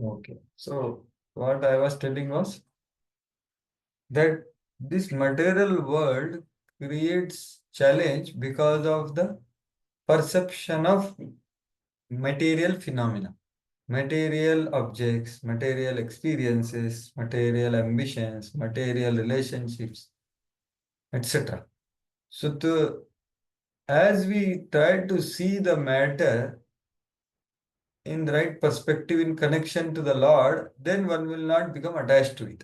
Okay. So what I was telling was that this material world creates challenge because of the perception of material phenomena, material objects, material experiences, material ambitions, material relationships, etc. So as we try to see the matter in the right perspective in connection to the Lord, then one will not become attached to it.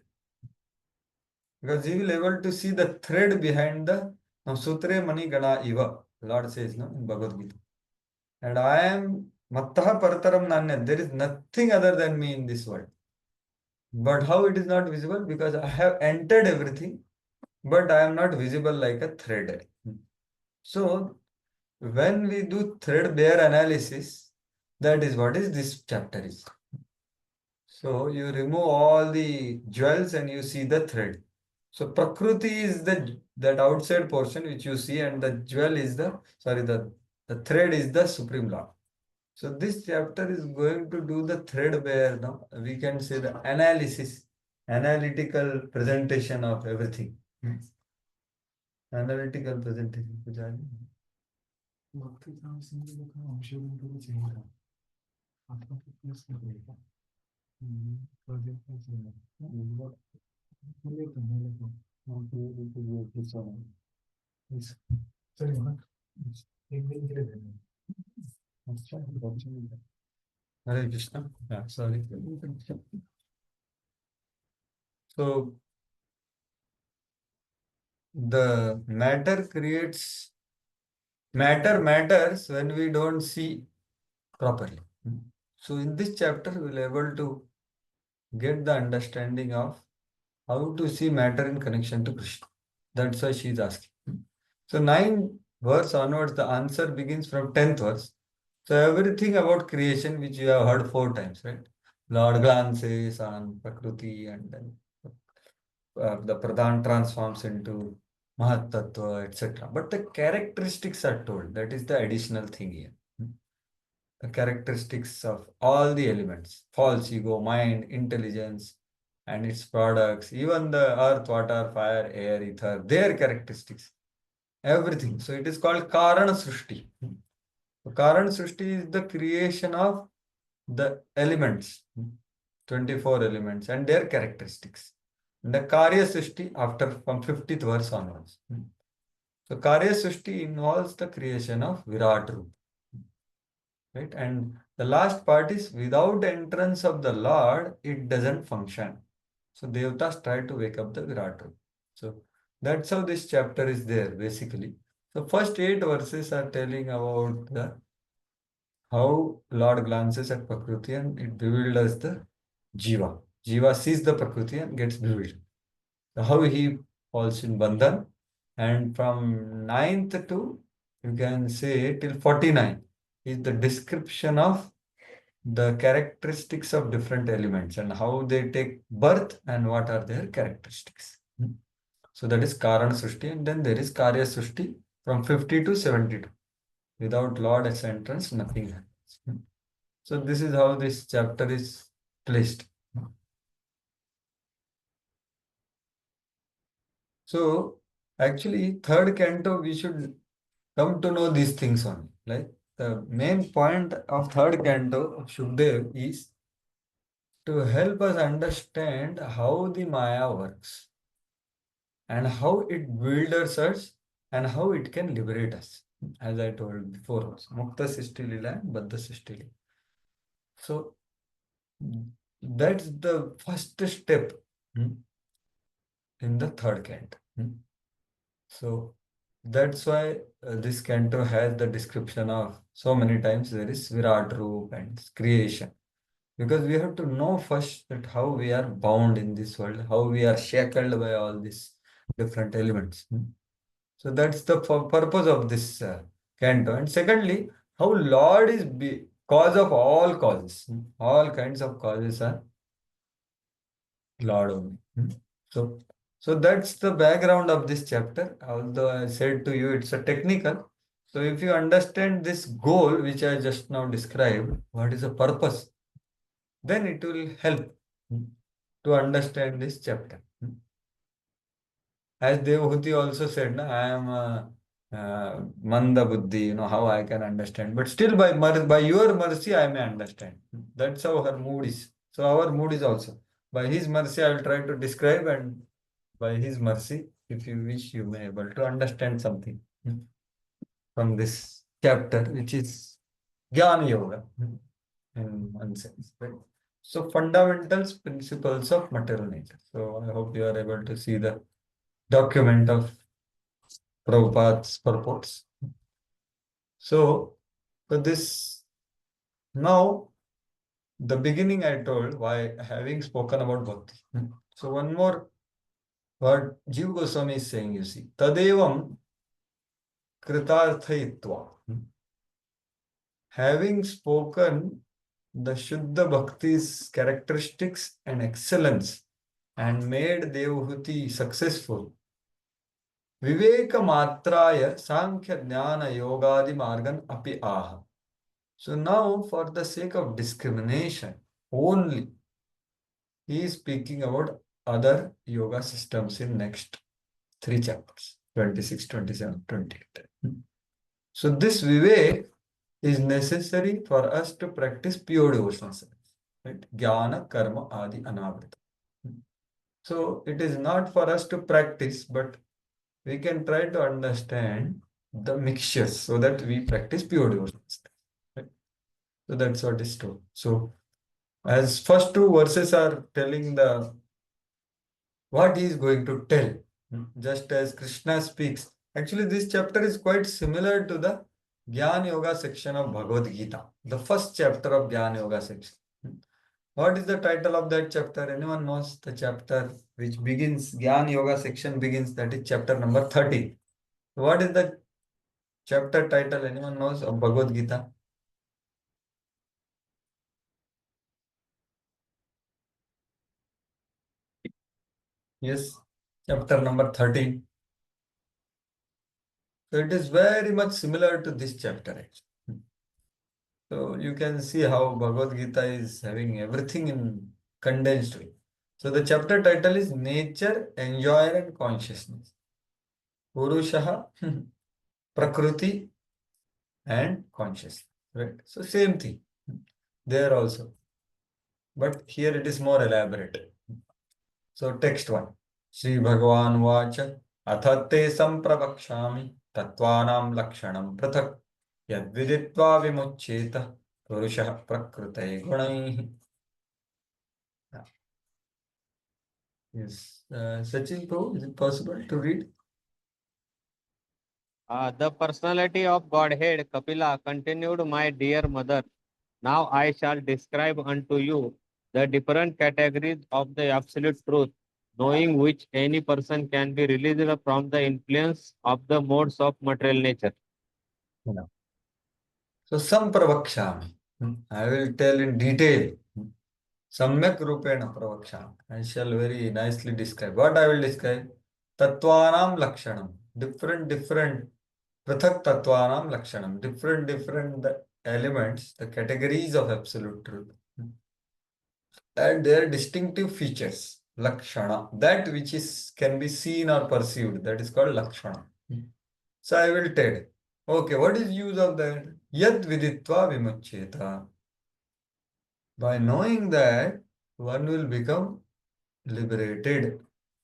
Because he will able to see the thread behind the now Sutre Mani Gana Iva. Lord says no in Bhagavad Gita. And I am Mattaha Parataram Nanya. There is nothing other than me in this world. But how it is not visible? Because I have entered everything, but I am not visible like a thread. So when we do threadbare analysis, that is what is this chapter is. So you remove all the jewels and you see the thread. So Prakriti is the that outside portion which you see, and the jewel is the thread is the Supreme Law. So this chapter is going to do the threadbare now. We can say the analysis, analytical presentation of everything. Analytical presentation. कुछ आ रही है? भक्ति का सिंह का अंशों को चाहिए आपका फिटनेस कर देगा प्रोजेक्ट का चाहिए चलिए तो मेरे को ये कुछ इस चलिए ना एक दिन के लिए देना अच्छा अच्छा Hare Krishna. Yeah, sorry. So the matter matters when we don't see properly. So in this chapter, we'll be able to get the understanding of how to see matter in connection to Krishna. That's why she is asking. So 9 verse onwards, the answer begins from 10th verse. So everything about creation, which you have heard 4 times, right? Lord glances on Prakriti, and then the Pradhan transforms into Mahat Tattva, etc. But the characteristics are told. That is the additional thing here. The characteristics of all the elements, false ego, mind, intelligence, and its products, even the earth, water, fire, air, ether, their characteristics, everything. So it is called Karana Srushti. So Karana Srushti is the creation of the elements, 24 elements, and their characteristics. And the Karya Srushti after from 50th verse onwards. So Karya Srushti involves the creation of Virat Rupa. Right? And the last part is without entrance of the Lord, it doesn't function. So Devatas try to wake up the Virat Rupa. So that's how this chapter is there basically. So first 8 verses are telling about how Lord glances at Prakriti and it bewilders the Jiva. Jiva sees the Prakriti and gets bewildered. So how he falls in Bandhan, and from 9th to you can say till 49 is the description of the characteristics of different elements and how they take birth and what are their characteristics. So that is Karana Srushti, and then there is Karya Srushti from 50 to 72. Without Lord as entrance, nothing happens. So this is how this chapter is placed. So actually, third canto, we should come to know these things only. Like the main point of third canto of Shukdev is to help us understand how the Maya works and how it bewilders us and how it can liberate us. As I told before also, Mukta Sisti Lila and Baddha Sisti Lila. So that's the first step in the third canto. So that's why this canto has the description of so many times there is Virat Roop and creation. Because we have to know first that how we are bound in this world, how we are shackled by all these different elements. So that's the purpose of this canto. And secondly, how Lord is cause of all causes. All kinds of causes are Lord only. So, so that's the background of this chapter. Although I said to you it's a technical. So if you understand this goal, which I just now described, what is the purpose? then it will help to understand this chapter. As Devahuti also said, na, I am manda buddhi, how I can understand. But still by your mercy, I may understand. That's how her mood is. So our mood is also. By his mercy, I will try to describe, and by his mercy, if you wish, you may able to understand something from this chapter, which is Jnana Yoga in one sense. Right? So fundamentals, principles of material nature. So I hope you are able to see the document of Prabhupada's purports. So, this now the beginning I told why having spoken about bhakti. So one more what Jiva Goswami is saying, you see, tadevam kritarthayitva. Having spoken the Shuddha Bhakti's characteristics and excellence and made Devahuti successful, Viveka Matraya Sankhya Jnana Yogadi Margan Api Aha. So now, for the sake of discrimination only, he is speaking about other yoga systems in next 3 chapters, 26, 27, 28. So this Vivek is necessary for us to practice pure devotional service, right? Jnana, Karma, Adi, Anavrita. So it is not for us to practice, but we can try to understand the mixtures so that we practice pure devotional service. Right? So that's what is told. So as first 2 verses are telling the what he is going to tell, just as Krishna speaks. Actually, this chapter is quite similar to the Jnana Yoga section of Bhagavad Gita, the first chapter of Jnana Yoga section. What is the title of that chapter? Anyone knows the chapter which begins, Jnana Yoga section begins, that is chapter number 30. What is the chapter title? Anyone knows of Bhagavad Gita? Yes, chapter number 13. So it is very much similar to this chapter actually. So you can see how Bhagavad Gita is having everything in condensed way. So the chapter title is Nature, Enjoyer and Consciousness. Purushaha, Prakriti and Consciousness. Right? So same thing there also. But here it is more elaborate. So text 1. Sri Bhagavan Vacha Athate Sampravakshami Tattvanam Lakshanam Prathak Yadviditva Vimuccheta Purusha Prakrite Gunai. Yes. Sachin Prabhu, is it possible to read? The personality of Godhead, Kapila, continued, my dear mother. Now I shall describe unto you the different categories of the absolute truth, knowing which any person can be released from the influence of the modes of material nature. No. So Sampravakshami. I will tell in detail. Samyak Rupena Pravakshami. I shall very nicely describe. What I will describe? Tattvanam Lakshanam. Different Prathak Tattvanam Lakshanam. Different elements, the categories of absolute truth. And their distinctive features. Lakshana. That which is can be seen or perceived. That is called Lakshana. So I will tell. Okay, what is use of that? Yad viditva vimuccheta. By knowing that, one will become liberated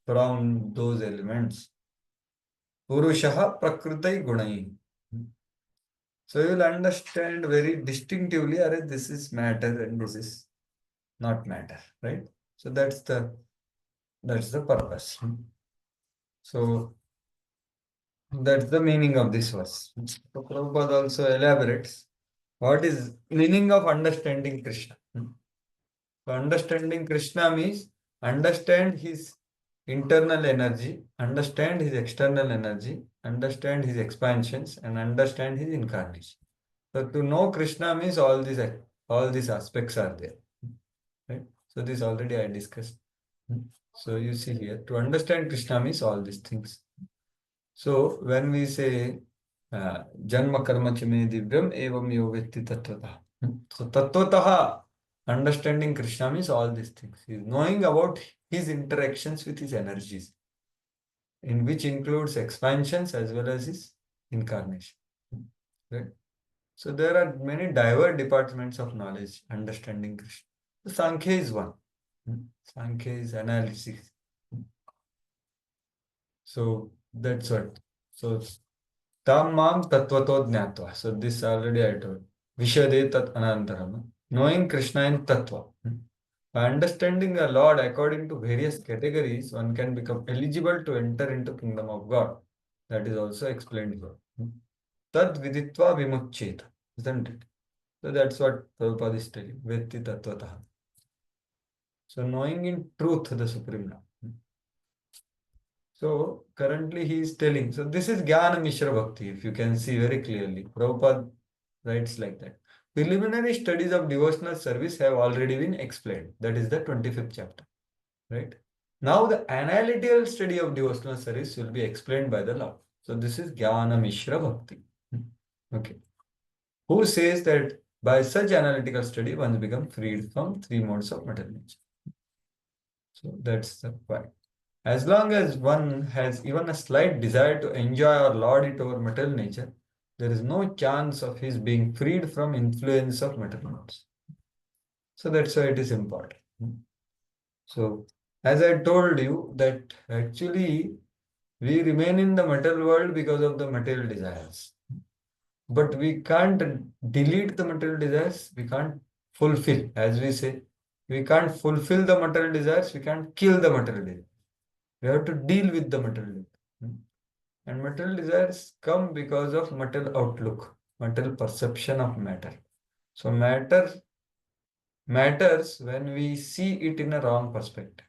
from those elements. Purushaha prakritai gunai. So you will understand very distinctively, this is matter and this is not matter, right? So that's the purpose. So that's the meaning of this verse. So Prabhupada also elaborates what is meaning of understanding Krishna. So understanding Krishna means understand his internal energy, understand his external energy, understand his expansions, and understand his incarnation. So to know Krishna means all these aspects are there. Right? So this already I discussed. So you see here, to understand Krishna means all these things. So when we say Janma Karma Chame Divyam Evam Yovetti Tattvataha. So Tattvataha, Understanding Krishna means all these things. He is knowing about his interactions with his energies, in which includes expansions as well as his incarnation. Right? So there are many diverse departments of knowledge, understanding Krishna. So Sankhya is one. Sankhya is analysis. So that's what. So tam mam tattvato jnatva. So this already I told. Vishade tat anantaram. Knowing Krishna in tattva. By understanding the Lord according to various categories, one can become eligible to enter into kingdom of God. That is also explained here. Tad viditva vimuccheta. Isn't it? So that's what Prabhupada is telling. Vetti tattvataha. So knowing in truth the Supreme Lord. So currently he is telling. So this is Jnana Mishra Bhakti, if you can see very clearly. Prabhupada writes like that. Preliminary studies of devotional service have already been explained. That is the 25th chapter. Right? Now the analytical study of devotional service will be explained by the Lord. So this is Jnana Mishra Bhakti. Okay. Who says that by such analytical study one becomes freed from three modes of material nature. So that's the point. As long as one has even a slight desire to enjoy or lord it over material nature, there is no chance of his being freed from influence of material modes. So that's why it is important. So as I told you that actually we remain in the material world because of the material desires. But we can't delete the material desires, we can't fulfill, as we say. We can't fulfill the material desires, we can't kill the material desires. We have to deal with the material desires. And material desires come because of material outlook, material perception of matter. So matter matters when we see it in a wrong perspective.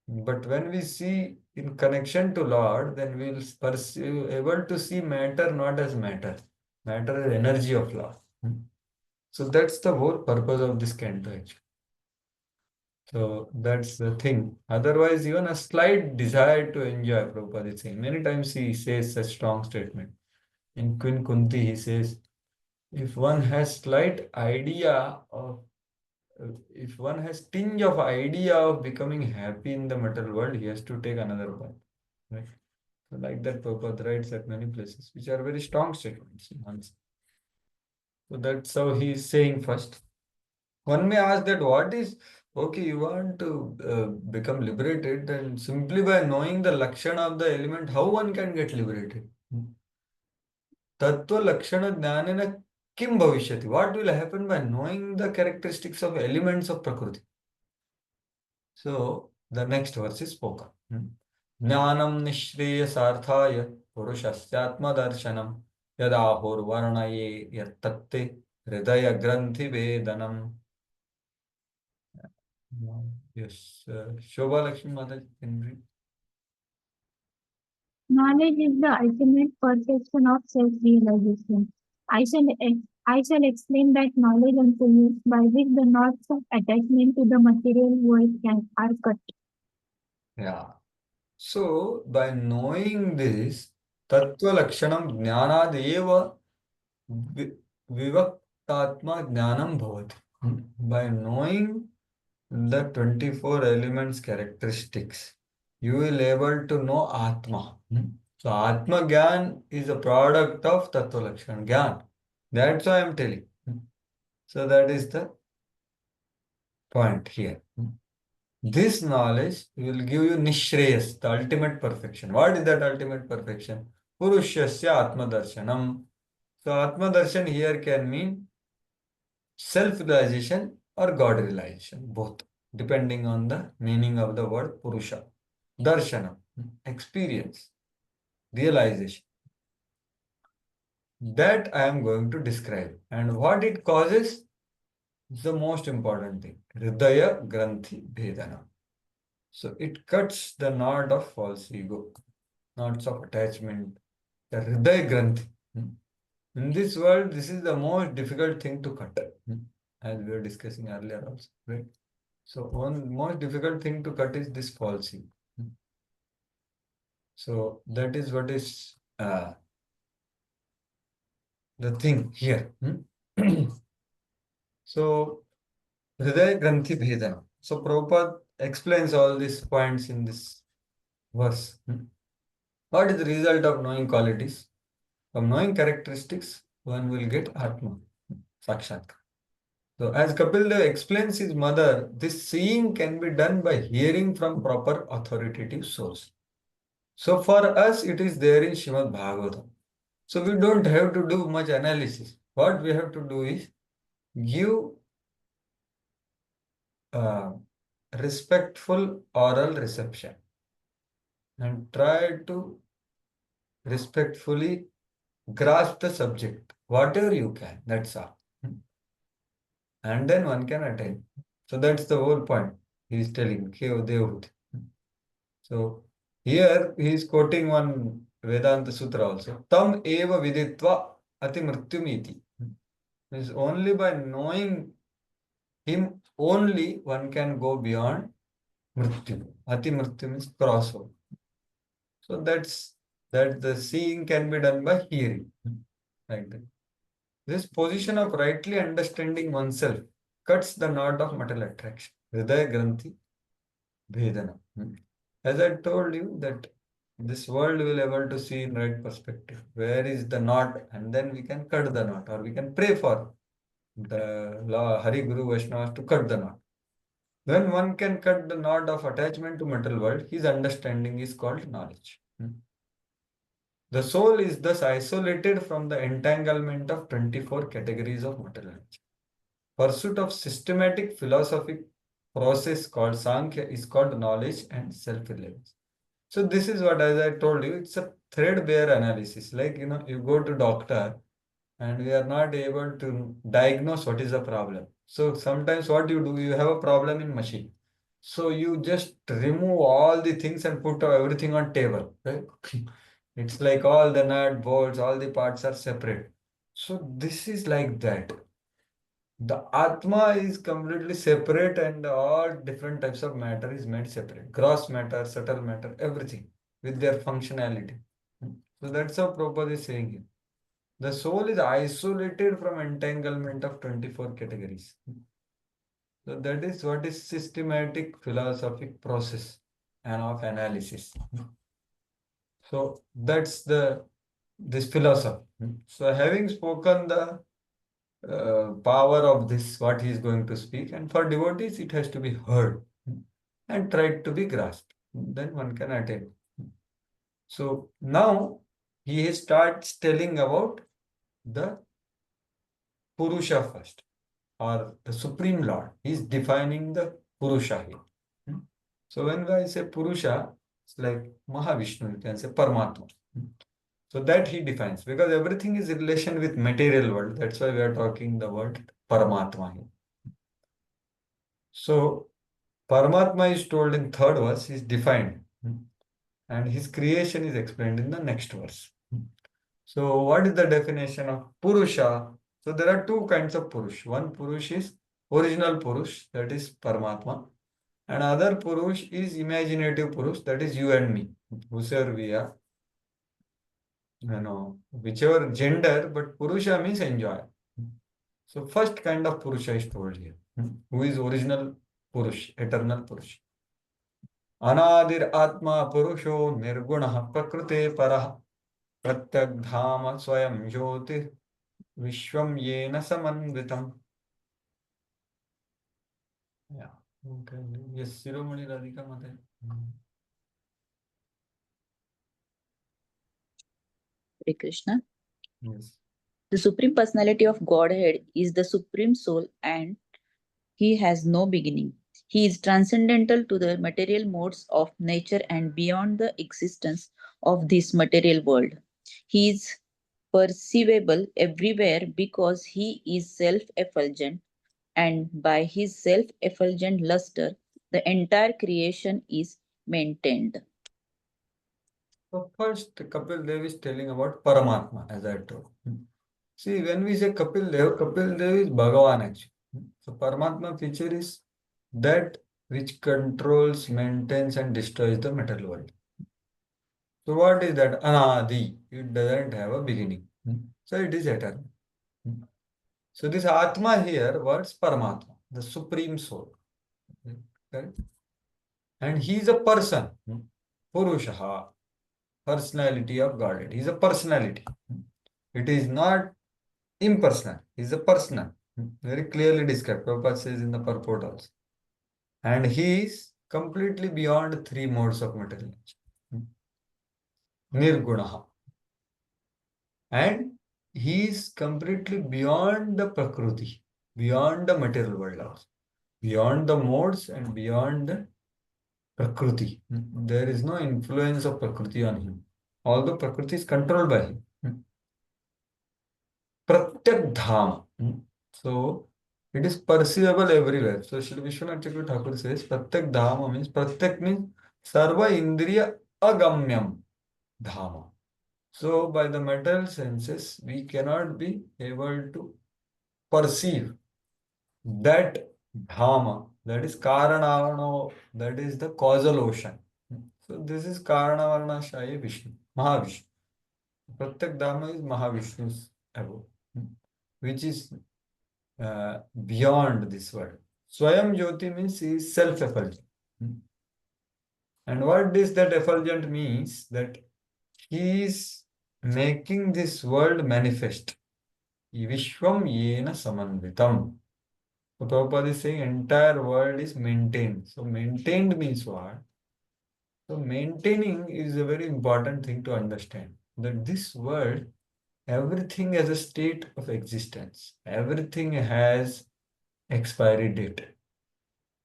But when we see in connection to Lord, then we will perceive, able to see matter not as matter. Matter is energy of Lord. So that's the whole purpose of this canto actually. So that's the thing. Otherwise, even a slight desire to enjoy, Prabhupada is saying. Many times he says such strong statement. In Queen Kunti, he says, if one has slight idea of, if one has tinge of idea of becoming happy in the material world, he has to take another path. Right? So like that, Prabhupada writes at many places, which are very strong statements. So that's how he is saying first. One may ask that what is, okay, you want to become liberated, then simply by knowing the lakshana of the element, how one can get liberated? Tattva lakshana jnanena kim bhavishyati? What will happen by knowing the characteristics of elements of Prakriti? So the next verse is spoken. Jnanam nishreyasarthaya purushasyaatma darshanam yadahurvarnaye yattatte hridaya granthi vedanam. Yes, Shobha Lakshmi Mataji, can you read? Knowledge is the ultimate perfection of self-realization. I shall, I shall explain that knowledge unto you by which the knots of attachment to the material world are cut. Yeah. So, by knowing this, Tattva Lakshanam Jnanad eva Vivaktatma Jnanam Bhavati. By knowing the 24 elements characteristics, you will able to know Atma. So, Atma Gyan is a product of Tattva Lakshan Gyan. That's why I am telling. So, that is the point here. This knowledge will give you Nishreyas, the ultimate perfection. What is that ultimate perfection? Purushasya Atma Darshanam. So Atma Darshan here can mean self-realization or God realization, both, depending on the meaning of the word Purusha. Darshanam, experience, realization. That I am going to describe. And what it causes is the most important thing. Hridaya Granthi Bhedana. So it cuts the knot of false ego, knots of attachment, the Hridaya Granthi. In this world, this is the most difficult thing to cut, as we were discussing earlier also, right? So one most difficult thing to cut is this false ego. So that is what is the thing here. So Hridaya Granthi Bhedana. So Prabhupada explains all these points in this verse. What is the result of knowing qualities? From knowing characteristics, one will get Atma, Sakshat. So as Kapil Dev explains his mother, this seeing can be done by hearing from proper authoritative source. So for us, it is there in Srimad Bhagavatam. So we don't have to do much analysis. What we have to do is give uh, respectful oral reception and try to respectfully grasp the subject, whatever you can. That's all. And then one can attain. So that's the whole point. He is telling, Devhut. So here he is quoting one Vedanta Sutra also. Tam eva viditva ati mrityumiti. Means only by knowing him only one can go beyond mrityu. Ati mrityu means crossover. So that the seeing can be done by hearing. Like that. This position of rightly understanding oneself cuts the knot of material attraction. Hridaya Granthi Bhedana. As I told you that this world will able to see in right perspective. Where is the knot? And then we can cut the knot or we can pray for the Hari Guru Vaishnavas to cut the knot. When one can cut the knot of attachment to material world, his understanding is called knowledge. The soul is thus isolated from the entanglement of 24 categories of material nature. Pursuit of systematic philosophic process called Sankhya is called knowledge and self-reliance. So this is what, as I told you, it's a threadbare analysis. Like, you go to doctor and we are not able to diagnose what is the problem. So sometimes what you do, you have a problem in machine. So you just remove all the things and put everything on table, right? It's like all the nut, bolts, all the parts are separate. So this is like that. The Atma is completely separate and all different types of matter is made separate. Gross matter, subtle matter, everything with their functionality. So that's how Prabhupada is saying here. The soul is isolated from entanglement of 24 categories. So that is what is systematic philosophic process and of analysis. So that's this philosophy. So having spoken the power of this, what he is going to speak, and for devotees it has to be heard and tried to be grasped. Then one can attain. So now he starts telling about the Purusha first, or the Supreme Lord. He is defining the Purusha here. So when I say Purusha, it's like Mahavishnu, you can say Paramatma. So that he defines, because everything is in relation with material world. That's why we are talking the word Paramatma here. So Paramatma is told in third verse, is defined. And his creation is explained in the next verse. So what is the definition of Purusha? So there are two kinds of Purush. One Purush is original Purush, that is Paramatma. And other Purush is imaginative Purush, that is you and me, whosoever we are. Whichever gender, but Purusha means enjoy. So first kind of Purusha is told here. Who is original Purush, eternal Purush. अनादिर आत्मा पुरुषो निर्गुणः प्रकृते परः प्रत्यग्धाम स्वयं ज्योति विश्वम येन समन्वितम्. Yeah. Okay. Yes, Shiromani Radhika Mate. Hare Krishna. Yes. The Supreme Personality of Godhead is the Supreme Soul and He has no beginning. He is transcendental to the material modes of nature and beyond the existence of this material world. He is perceivable everywhere because He is self-effulgent, and by His self-effulgent luster, the entire creation is maintained. So first, Kapil Dev is telling about Paramatma, as I told. See, when we say Kapil Dev is Bhagavan actually. So Paramatma feature is that which controls, maintains and destroys the material world. So what is that? Anadi. It doesn't have a beginning. So it is eternal. So this Atma here, what's Paramatma? the supreme soul. Correct? And he is a person. Purushaha, personality of Godhead. He is a personality. It is not impersonal. He is a personal. Very clearly described. Prabhupada says in the purport also. And he is completely beyond three modes of material nature. Nirgunaha. And he is completely beyond the Prakriti, beyond the material world also, beyond the modes and beyond the Prakriti. There is no influence of Prakriti on him, although Prakriti is controlled by him. Pratyak Dham. So it is perceivable everywhere. So Shri Vishwanath Chakravarti Thakur says Pratyak Dhama means Pratyak means Sarva Indriya Agamyam Dhama. So by the material senses, we cannot be able to perceive that Dhama, that is Karanavarna, that is the causal ocean. So this is Karanavarna Shaya Vishnu, Mahavishnu. Pratyak Dhama is Mahavishnu's abode, which is beyond this world. Swayam Jyoti means he is self-effulgent. And what does that effulgent means? That he is making this world manifest. Vishwam yena samanvitam. So Prabhupada is saying entire world is maintained. So maintained means what? So maintaining is a very important thing to understand. That this world, everything has a state of existence. Everything has expiry date.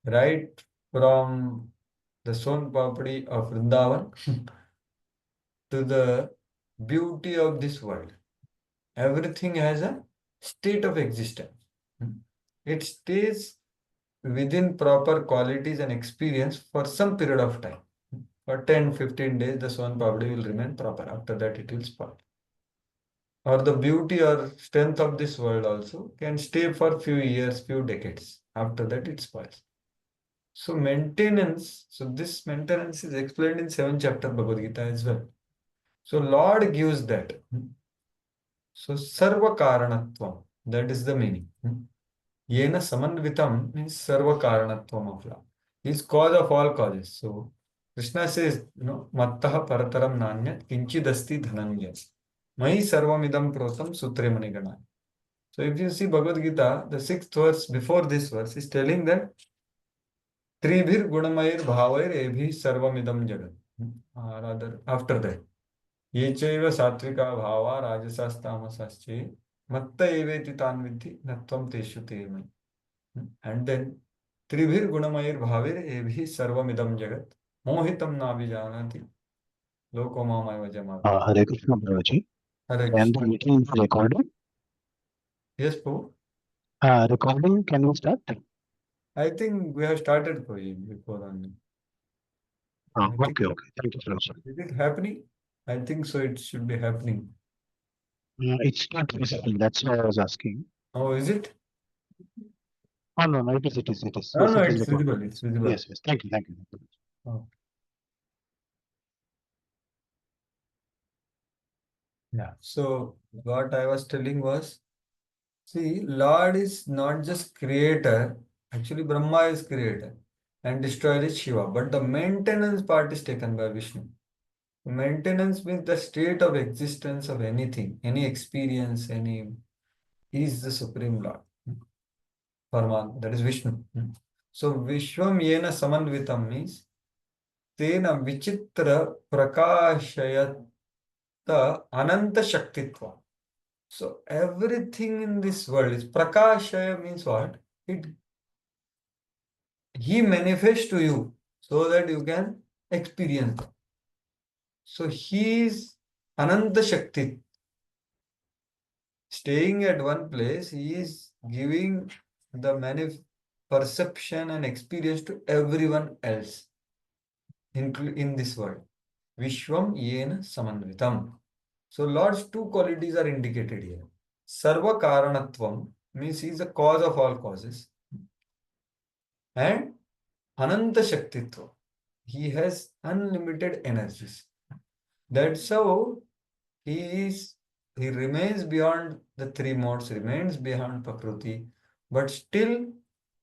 Right from the Son Papadi of Vrindavan to the beauty of this world. Everything has a state of existence. It stays within proper qualities and experience for some period of time. For 10-15 days, the Son Papadi will remain proper. After that, it will spoil. Or the beauty or strength of this world also can stay for few years, few decades. After that, it spoils. So maintenance, so this maintenance is explained in 7th chapter Bhagavad Gita as well. So Lord gives that. So Sarva Karanatvam, that is the meaning. Yena Samanvitam means Sarva Karanatvam of Lord. He is cause of all causes. So Krishna says, Mattaha Parataram Nanyat Kinchidasti Dhananya. Mai Sarvamidam Protam Sutre Manigana. So if you see Bhagavad Gita, the 6th verse before this verse is telling that Tribhir Gunamayir Bhavair Ebhi Sarvamidam Jagat. Rather, after that. Ye chaiva satvika bhava rajasas tamasasche matta eveti tan vidhi natvam teshu temai. And then Tribhir Gunamayir Bhavir Ebhi Sarvamidam Jagat Mohitam Nabijanati Lokomamaya Vajamati. Hare Krishna, Prabhuji. Hare And Krishna. the meeting is recorded. Yes, Prabhu. Recording, can we start? I think we have started for you before only. I think, Okay. Thank you, sir. is it happening? I think so. It should be happening. It's not visible. That's why I was asking. Oh, is it? Oh, no, it is. No, Yes, no, it is it's recorded. visible. It's visible. Yes. Thank you. Oh. Yeah. So what I was telling was, see, Lord is not just creator. Actually, Brahma is creator and destroyer is Shiva. But the maintenance part is taken by Vishnu. Maintenance means the state of existence of anything, any experience, He is the Supreme Lord. Paraman, that is Vishnu. So Vishwam Yena Samanvitam means Tena Vichitra Prakashayata Ananta Shaktitva. So everything in this world is Prakashaya means what? He manifests to you so that you can experience them. So he is Ananta Shakti. Staying at one place, he is giving the perception and experience to everyone else in this world. Vishwam Yena Samanvitam. So Lord's two qualities are indicated here. Sarva Karanatvam means he is the cause of all causes. And Ananta Shaktitva. He has unlimited energies. That's how he remains beyond the three modes, remains beyond Prakriti, but still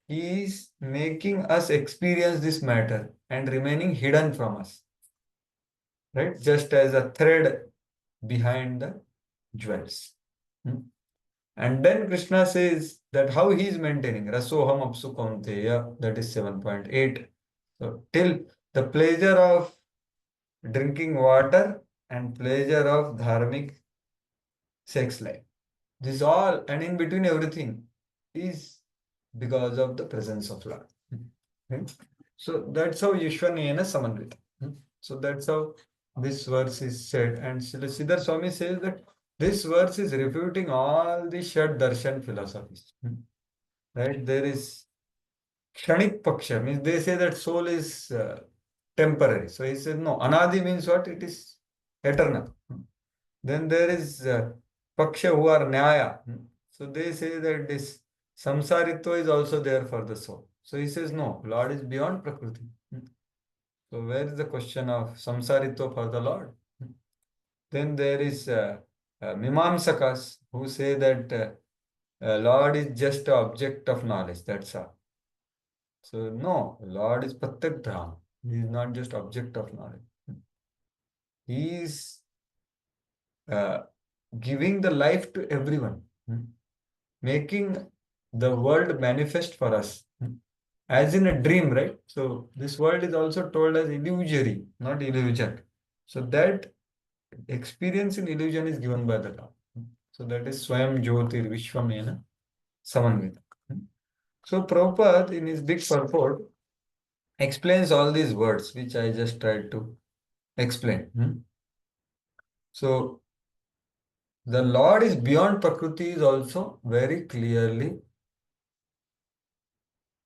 He is making us experience this matter and remaining hidden from us. Right? Just as a thread behind the jewels. Hmm? And then Krishna says that how he is maintaining Rasoham Apsu Kaunteya, that is 7.8. So till the pleasure of drinking water and pleasure of dharmic sex life. This all and in between everything is because of the presence of Lord. Right? So that's how Yishwanayana Samanvita. So that's how this verse is said. And Siddhar Swami says that this verse is refuting all the Shad Darshan philosophies. Right? There is Kshanik Paksha, means they say that soul is temporary. So he says, no, Anadi means what? It is eternal. Then there is Paksha who are Nyaya. So they say that this Samsaritva is also there for the soul. So he says, no, Lord is beyond Prakriti. So where is the question of Samsaritva for the Lord? Then there is Mimamsakas who say that Lord is just an object of knowledge. That's all. So no, Lord is Pratyak Dham. He is not just object of knowledge. He is uh, giving the life to everyone, making the world manifest for us, as in a dream, right? So this world is also told as illusory, not illusion. So that experience in illusion is given by the Lord. So that is Swayam Jyotir Vishwamena Samanvita. So Prabhupada in his big purport explains all these words which I just tried to explain. So the Lord is beyond Prakriti is also very clearly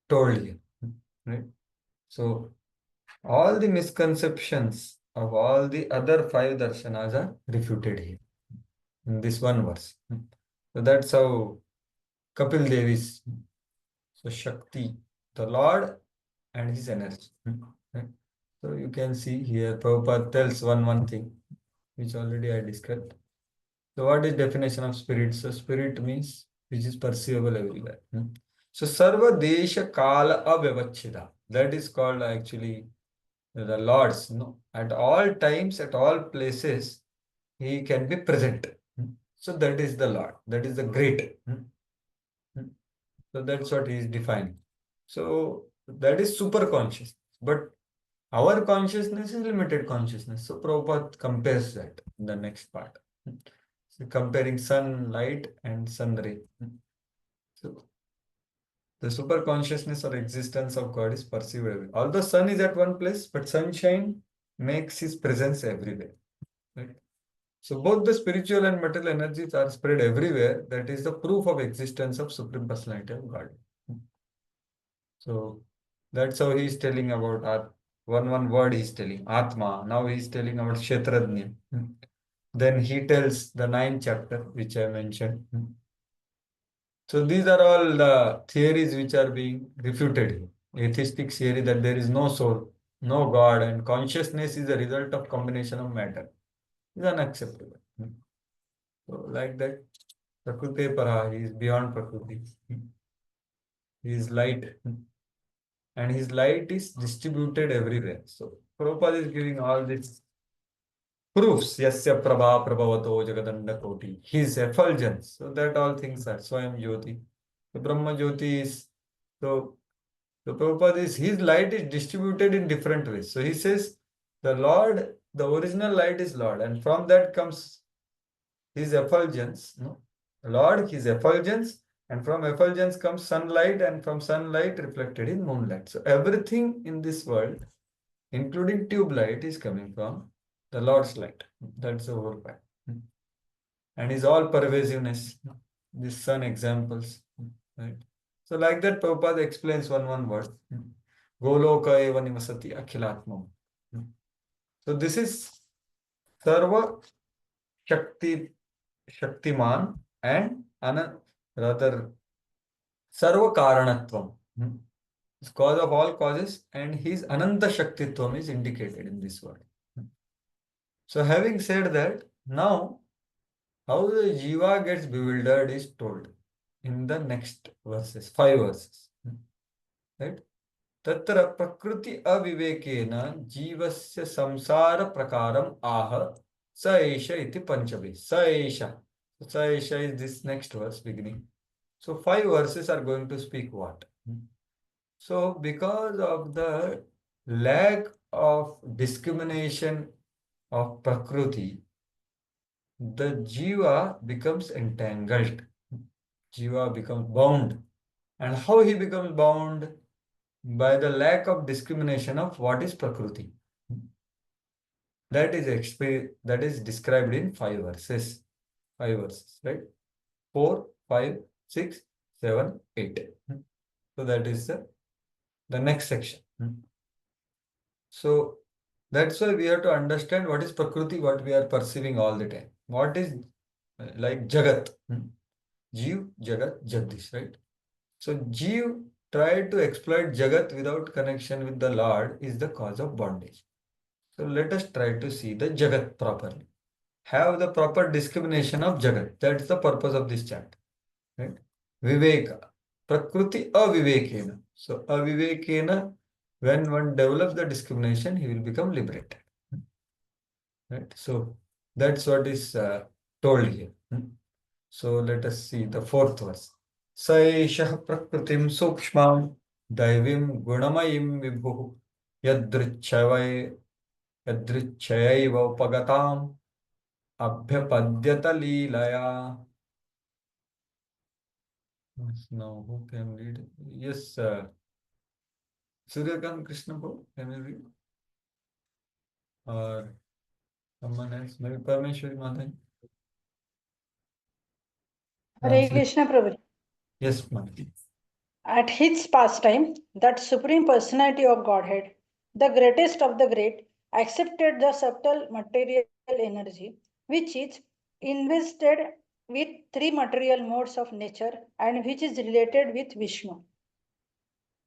told here. Right? So all the misconceptions of all the other five darshanas are refuted here in this one verse. So that's how Kapil Devi's so Shakti, the Lord and his energy. Right? So you can see here Prabhupada tells one thing which already I described. So what is definition of spirit? So spirit means which is perceivable everywhere. So Sarva Desha Kala Avyavachida. That is called actually the Lord's. At all times, at all places, he can be present. So that is the Lord. That is the great. So that's what he is defining. So that is super conscious. But our consciousness is limited consciousness. So Prabhupada compares that in the next part. So comparing sunlight and sun ray. So the super consciousness or existence of God is perceived everywhere. Although sun is at one place, but sunshine makes his presence everywhere. Right? So both the spiritual and material energies are spread everywhere. That is the proof of existence of Supreme Personality of God. So that's how he is telling about one word he is telling, Atma. Now he is telling about Kshetrajna. Then he tells the 9th chapter, which I mentioned. So these are all the theories which are being refuted here. Atheistic theory that there is no soul, no God, and consciousness is a result of combination of matter is unacceptable. So like that, Prakriti Para, he is beyond Prakriti. He is light. And his light is distributed everywhere. So Prabhupada is giving all these proofs. Yasya Prabha Prabhavato Jagadanda Koti. His effulgence. So that all things are Swayam Jyoti. The Brahma Jyoti is so the Prabhupada is his light is distributed in different ways. So he says the Lord, the original light is Lord, and from that comes his effulgence. Lord, his effulgence, and from effulgence comes sunlight, and from sunlight reflected in moonlight. So everything in this world, including tube light, is coming from the Lord's light. That's the whole fact. And his all pervasiveness. These sun examples. Right? So like that, Prabhupada explains one word. Goloka eva nivasati akhilatmam. So this is Sarva Shaktiman and rather Sarva Karanatvam. Cause of all causes, and his Ananta Shaktitvam is indicated in this word. So having said that, now how the Jiva gets bewildered is told in the next verses, 5 verses. right? Tatra prakriti avivekena jivasya samsara prakaram aha sa esha iti panchavi. Sa esha. Sa esha is this next verse beginning. So 5 verses are going to speak what? So because of the lack of discrimination of prakriti, the jiva becomes entangled. Jiva becomes bound. And how he becomes bound? By the lack of discrimination of what is prakriti. That is described in 5 verses. 5 verses, right? 4, 5, 6, 7, 8. So that is the next section. So that's why we have to understand what is prakriti, what we are perceiving all the time. What is like Jagat? Jeev, Jagat, Jagdish, right? So Jeev tried to exploit Jagat without connection with the Lord is the cause of bondage. So let us try to see the Jagat properly. Have the proper discrimination of Jagat. That's the purpose of this chapter. Right? Viveka. Prakriti avivekena. So avivekena, when one develops the discrimination, he will become liberated. Right? So that's what is told here. So let us see the 4th verse. Saishah prakritim sukshmam daivim gunamayim vibhu yadrichayaiva upagatam abhyapadyata leelaya. Now who can read? Yes, Suryakant Krishna, can you read? Or someone else? Maybe Parmeshwari Madhai. Hare Krishna Prabhu. Yes, Madhai. At his pastime, that Supreme Personality of Godhead, the greatest of the great, accepted the subtle material energy, which is invested with 3 material modes of nature and which is related with Vishnu.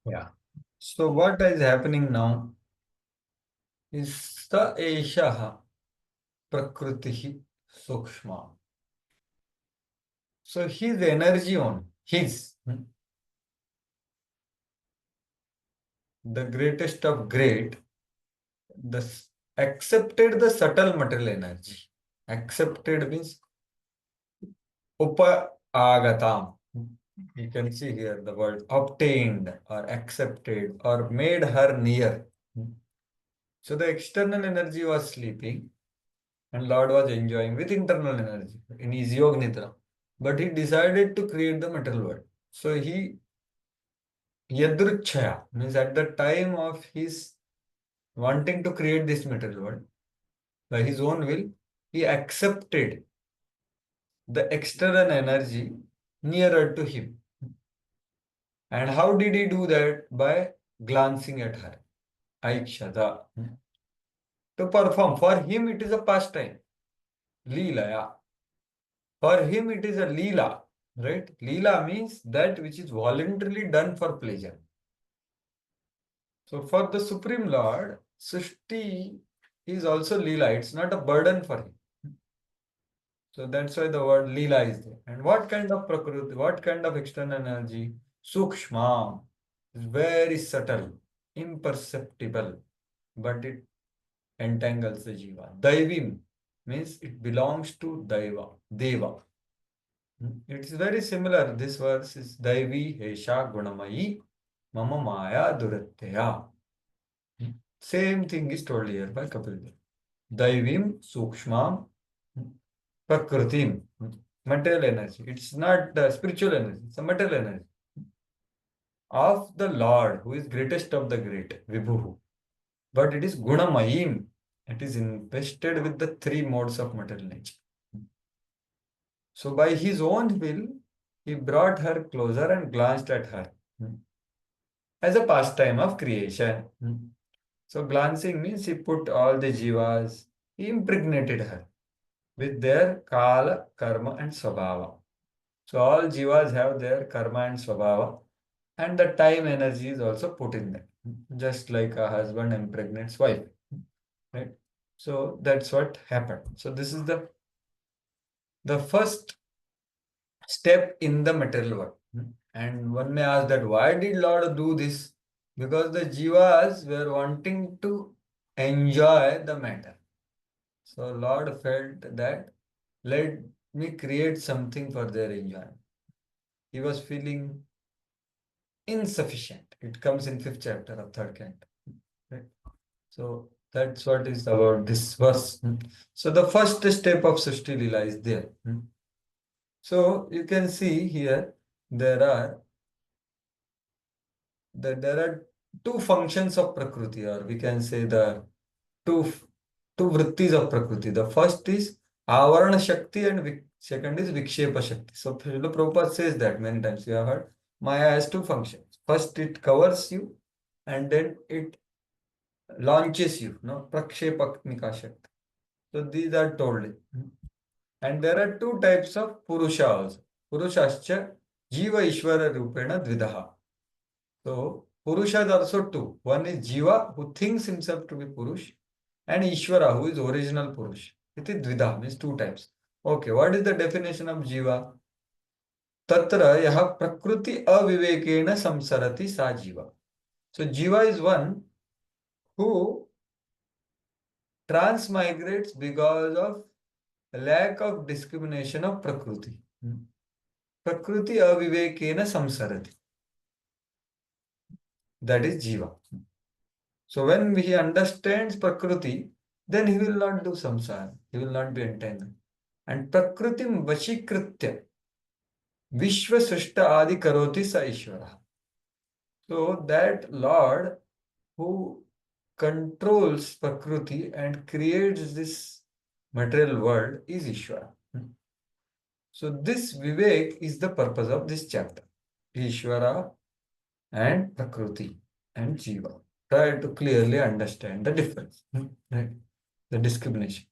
Yeah. So what is happening now is Sa Eshaha Prakritihi Sukshma. So his energy on the greatest of great, accepted the subtle material energy. Accepted means upa agatam. You can see here the word obtained or accepted or made her near. So the external energy was sleeping and Lord was enjoying with internal energy in his Yog Nidra. But he decided to create the material world. So he Yadruchaya means at the time of his wanting to create this material world, by his own will, he accepted the external energy nearer to him. And how did he do that? By glancing at her. Aikshada. To perform. For him, it is a pastime. Leela. For him, it is a Leela. Right? Leela means that which is voluntarily done for pleasure. So for the Supreme Lord, Sushti is also Leela. It's not a burden for him. So that's why the word Leela is there. And what kind of Prakriti, what kind of external energy? Sukshma is very subtle, imperceptible, but it entangles the Jiva. Daivim means it belongs to Deva. It is very similar. This verse is Daivi Hesha Gunamayi Mama Maya Duratteya. Same thing is told here by Kapil Dev. Daivim Sukshmam Prakritim. Material energy. It's not the spiritual energy, it's a material energy of the Lord, who is greatest of the great, Vibhuhu. But it is Gunamayim. It is invested with the 3 modes of material nature. So by his own will, he brought her closer and glanced at her as a pastime of creation. So glancing means he put all the jivas, he impregnated her with their kala, karma and swabhava. So all jivas have their karma and swabhava, and the time energy is also put in them, just like a husband impregnates wife. Right? So that's what happened. So this is the first step in the material world. And one may ask that why did Lord do this? Because the jivas were wanting to enjoy the matter. So Lord felt that let me create something for their enjoyment. He was feeling insufficient. It comes in 5th chapter of 3rd canto. Right? So that's what is about this verse. So the first step of Srishti Lila is there. So you can see here there are two functions of Prakriti, or we can say the two two vrittis of Prakriti. The first is Avarana Shakti and second is Vikshepa Shakti. So Srila Prabhupada says that many times. You have heard Maya has two functions. First it covers you and then it launches you. No, Prakshepaknika Shakti. So these are told. And there are two types of Purusha also. Purushascha Jiva Ishvara Rupena Dvidaha. So Purusha is also two. One is Jiva who thinks himself to be Purush and Ishvara who is original Purush. It is Dvidha, means two types. Okay, what is the definition of Jiva? Tatra yaha prakriti avivekena samsarati sa Jiva. So Jiva is one who transmigrates because of lack of discrimination of Prakriti. Prakriti avivekena samsarati. That is Jiva. So when he understands Prakriti, then he will not do samsara. He will not be entangled. And Prakritim vashikritya Vishwa Srishta Adi Karoti Sa Ishvara. So that Lord who controls Prakriti and creates this material world is Ishvara. So this Vivek is the purpose of this chapter. Ishvara and Prakriti and Jiva. Try to clearly understand the difference, right? The discrimination.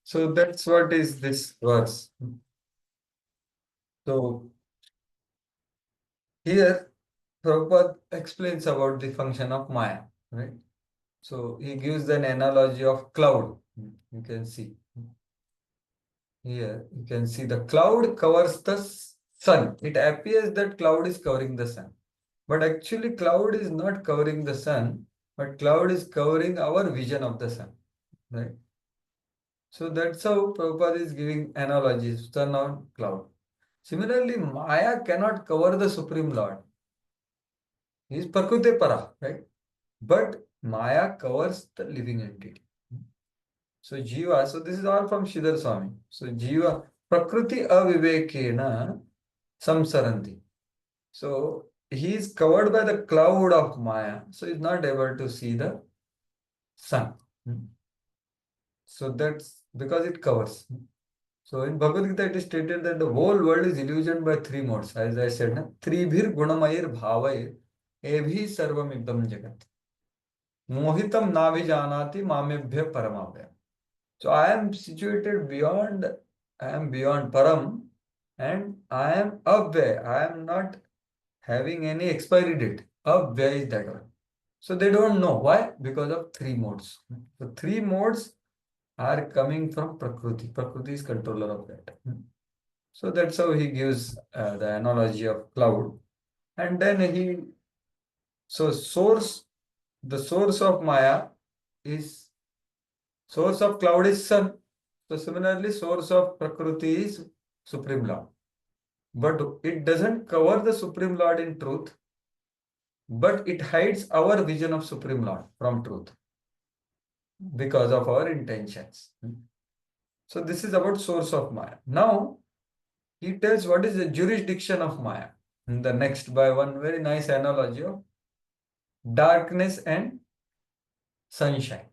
So that's what is this verse. So here Prabhupada explains about the function of Maya, right? So he gives an analogy of cloud. You can see here, you can see the cloud covers the sun. It appears that cloud is covering the sun. But actually cloud is not covering the sun, but cloud is covering our vision of the sun, right? So that's how Prabhupada is giving analogies, sun on cloud. Similarly, Maya cannot cover the Supreme Lord. He is Prakriti Para, right? But Maya covers the living entity. So Jiva, so this is all from Sridhar Swami. So Jiva, Prakriti avivekena samsaranti. So he is covered by the cloud of Maya, so he's not able to see the sun. So that's because it covers. So in Bhagavad Gita it is stated that the whole world is illusioned by three modes. As I said, Tribhir gunamayir bhavayir ebhi sarvam idam jagat. Mohitam navijanati mamebhya paramavya. So I am situated beyond, I am beyond Param and I am Avya. I am not having any expiry date. Avya is that one. So they don't know. Why? Because of three modes. The three modes are coming from Prakriti. Prakriti is controller of that. So that's how he gives the analogy of cloud. And then so the source of Maya is, source of cloud is sun. So similarly, source of Prakriti is Supreme Lord. But it doesn't cover the Supreme Lord in truth, but it hides our vision of Supreme Lord from truth because of our intentions. So this is about source of Maya. Now, he tells what is the jurisdiction of Maya. In the next, by one very nice analogy of darkness and sunshine.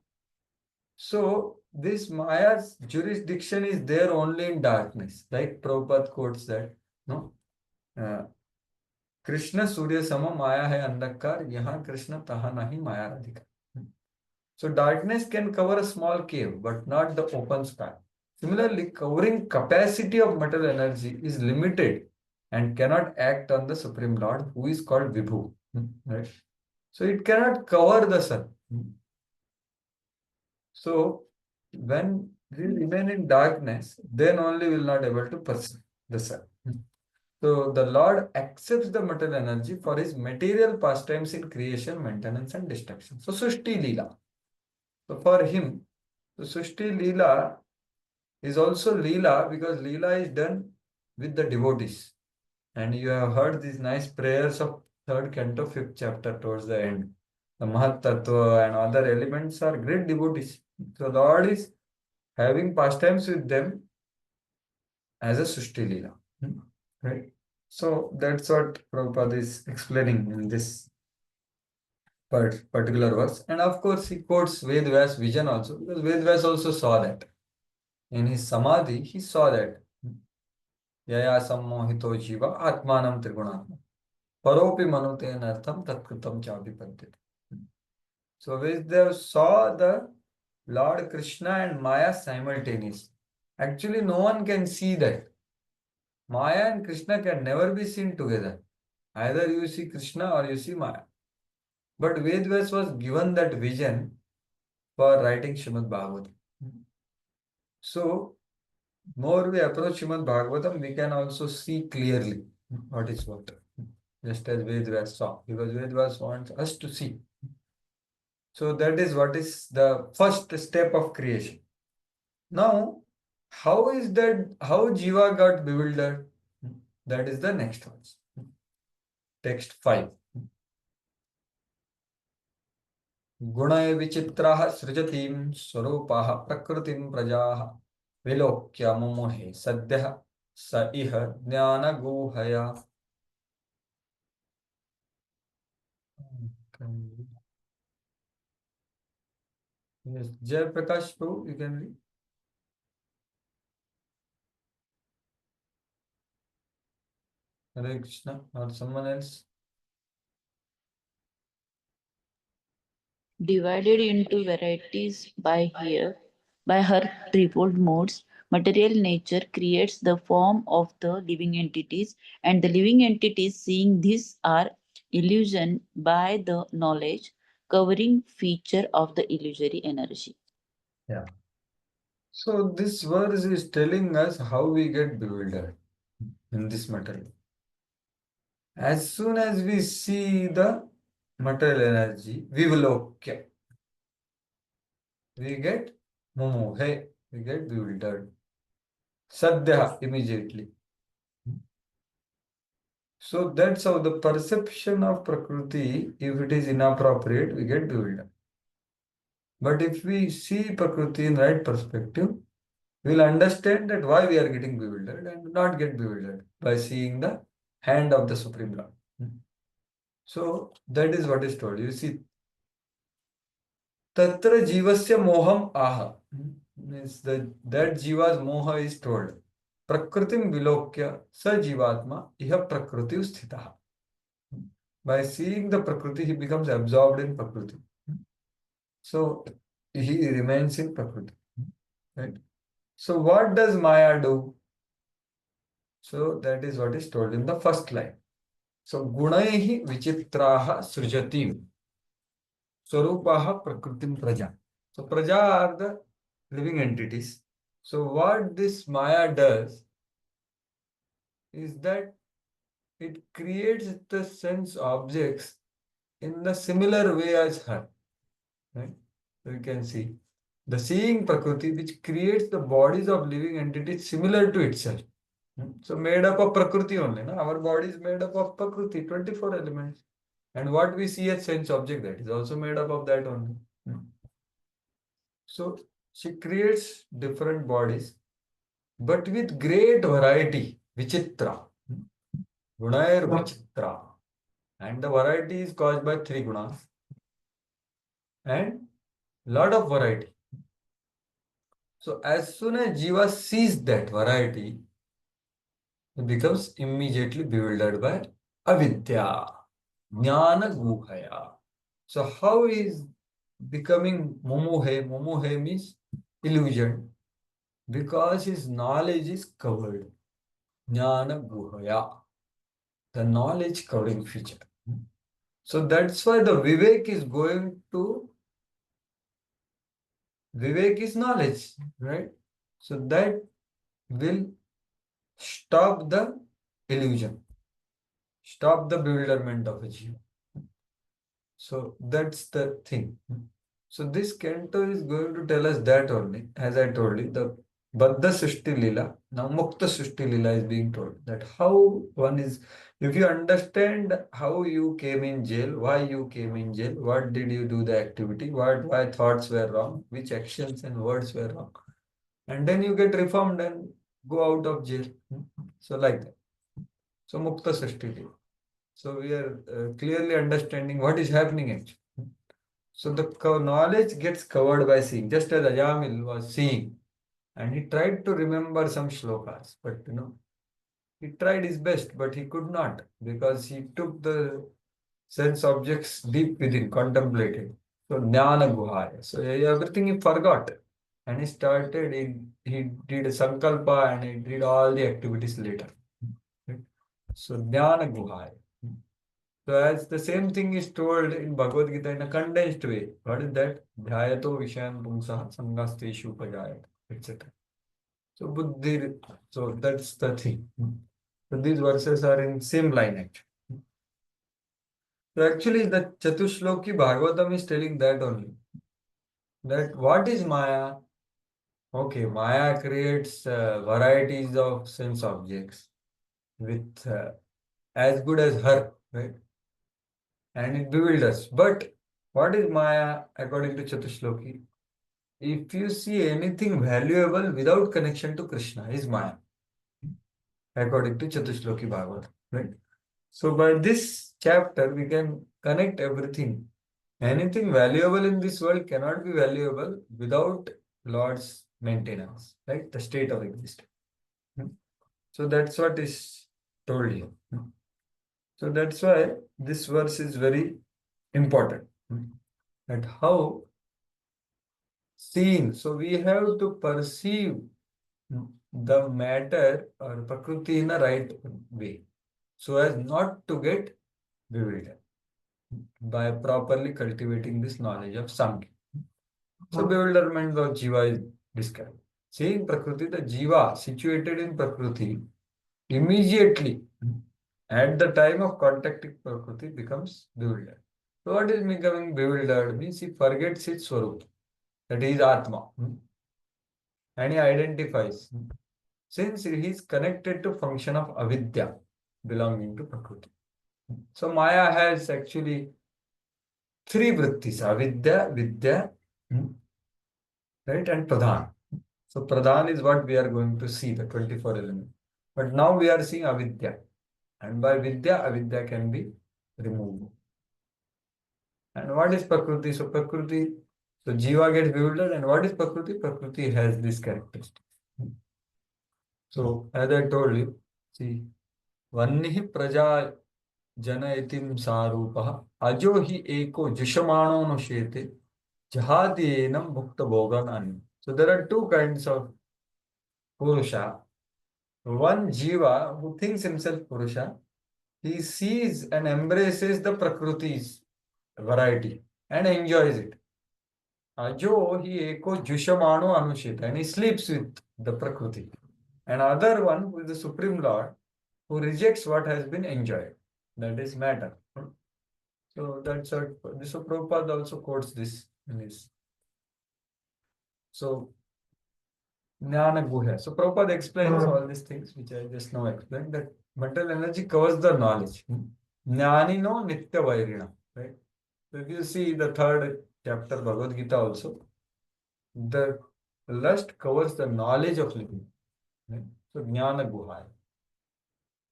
So this Maya's jurisdiction is there only in darkness. Like Prabhupada quotes that, no? Krishna Surya Sama Maya hai andhakar, yahan Krishna taha nahi Maya radhika. So darkness can cover a small cave, but not the open sky. Similarly, covering capacity of material energy is limited and cannot act on the Supreme Lord, who is called Vibhu. Right? So it cannot cover the sun. So when we remain in darkness, then only we will not able to perceive the sun. So the Lord accepts the material energy for his material pastimes in creation, maintenance, and destruction. So Sushti Leela. So for him, the Sushti Leela is also Leela because Leela is done with the devotees. And you have heard these nice prayers of third canto, fifth chapter towards the end. The Mahat Tattva and other elements are great devotees. So Lord is having pastimes with them as a Sushti Leela. Right? So that's what Prabhupada is explaining in this particular verse. And of course, he quotes Ved Vyas vision also, because Ved Vyas also saw that. In his Samadhi, he saw that. Yaya sammohito jiva atmanam trigunatma. Paropi manute nartham tatkritam chavipadyate. So Veddev saw the Lord Krishna and Maya simultaneously. Actually, no one can see that. Maya and Krishna can never be seen together. Either you see Krishna or you see Maya. But Vedvyas was given that vision for writing Srimad Bhagavatam. So, more we approach Srimad Bhagavatam, we can also see clearly what is what. Just as Vedvyas saw, because Vedvyas wants us to see. So that is what is the first step of creation. Now, how is that, how Jiva got bewildered? That is the next one. Text 5. गुणय विचित्राः सृजतीं स्वरूपाः प्रकृतिं प्रजाः विलोक्य मुमुहे सद्यः स इह ज्ञानगूहया. Yes, Jay Prakash Prabhu, you can read. Hare Krishna or someone else. Divided into varieties by her threefold modes, material nature creates the form of the living entities, and the living entities, seeing these, are illusioned by the knowledge covering feature of the illusory energy. Yeah. So this verse is telling us how we get bewildered in this material. As soon as we see the material energy, vivilokya, we get momohe, we get bewildered. Sadhya, immediately. So that's how the perception of Prakriti, if it is inappropriate, we get bewildered. But if we see Prakriti in right perspective, we'll understand that why we are getting bewildered and not get bewildered by seeing the hand of the Supreme Lord. So that is what is told. You see, Tatra Jivasya Moham Aha. Means that Jiva's Moha is told. Prakritim Vilokya Sa Jivatma Iha Prakriti Sthitaha. By seeing the Prakriti, he becomes absorbed in Prakriti. So he remains in Prakriti. Right? So what does Maya do? So that is what is told in the first line. So Gunaihi Vichitraha Srujatim. Swarupaha Prakritim Praja. So Praja are the living entities. So what this Maya does is that it creates the sense objects in the similar way as her. Right? So you can see the seeing Prakriti which creates the bodies of living entities similar to itself. So made up of Prakriti only. No? Our body is made up of Prakriti, 24 elements. And what we see as sense object, that is also made up of that only. So she creates different bodies, but with great variety, Vichitra. Gunair Vichitra. And the variety is caused by three gunas. And lot of variety. So as soon as Jiva sees that variety, he becomes immediately bewildered by avidya, jnana guhaya. So how is becoming mumuhe? Mumuhe means illusion. Because his knowledge is covered. Jnana guhaya. The knowledge covering feature. So that's why the Vivek is going to, Vivek is knowledge, right? So that will stop the illusion. Stop the bewilderment of a jiva. So that's the thing. So this canto is going to tell us that only, as I told you, the Baddha Srishti Lila, now Mukta Srishti Lila is being told that how one is, if you understand how you came in jail, why you came in jail, what did you do the activity, why thoughts were wrong, which actions and words were wrong, and then you get reformed and go out of jail. So like that. So Mukta Srishti Lila. So we are clearly understanding what is happening actually. So the knowledge gets covered by seeing, just as Ajamil was seeing, and he tried to remember some shlokas, but he tried his best, but he could not because he took the sense objects deep within, contemplated. So jnana guhaya. So everything he forgot, and he started. He did sankalpa and he did all the activities later. So jnana guhaya. So as the same thing is told in Bhagavad Gita in a condensed way. What is that? Dhyayato vishayam pumsah sangasteshu upajayat, etc. So buddhi, so that's the thing. So these verses are in same line actually. So actually the Chatushloki Bhagavatam is telling that only. That what is Maya? Okay, Maya creates varieties of sense objects with as good as her, right? And it bewilders. But what is Maya according to Chatushloki? If you see anything valuable without connection to Krishna is Maya, according to Chatushloki Bhagavad, right? So by this chapter, we can connect everything. Anything valuable in this world cannot be valuable without Lord's maintenance, right? The state of existence. So that's what is told here. So that's why this verse is very important. That how seeing, so we have to perceive the matter or Prakriti in a right way, so as not to get bewildered by properly cultivating this knowledge of Samkhya. So bewilderment of Jiva is described. Seeing Prakriti, the Jiva situated in Prakriti immediately at the time of contacting Prakriti becomes bewildered. So what is becoming bewildered means he forgets its Swarup, that is Atma, and he identifies. Since he is connected to function of avidya belonging to Prakriti. So Maya has actually three vrittis, avidya, vidya, right, and pradhan. So pradhan is what we are going to see, the 24 elements. But now we are seeing avidya. And by vidya, avidya can be removed. And what is Prakriti? So Prakriti, so Jiva gets bewildered. And what is Prakriti? Prakriti has this characteristic. So as I told you, see, Vannihi praja जनयतिं सारूपः अजो हि एको जुषमाणो नुष्येते जहाद्येनं मुक्तभोगान् अन्य. So there are two kinds of Purusha. One Jiva who thinks himself Purusha, he sees and embraces the Prakriti's variety and enjoys it. Ajo hi eko jushamano anushita, and he sleeps with the Prakriti. And other one who is the Supreme Lord who rejects what has been enjoyed. That is matter. So that's what, so Prabhupada also quotes this in his. So Jnana Guhya. So Prabhupada explains all these things which I just now explained, that mental energy covers the knowledge. Jnanino Nitya Vairina. Right? So if you see the third chapter Bhagavad Gita also, the lust covers the knowledge of living. Right? So Jnana Guhya.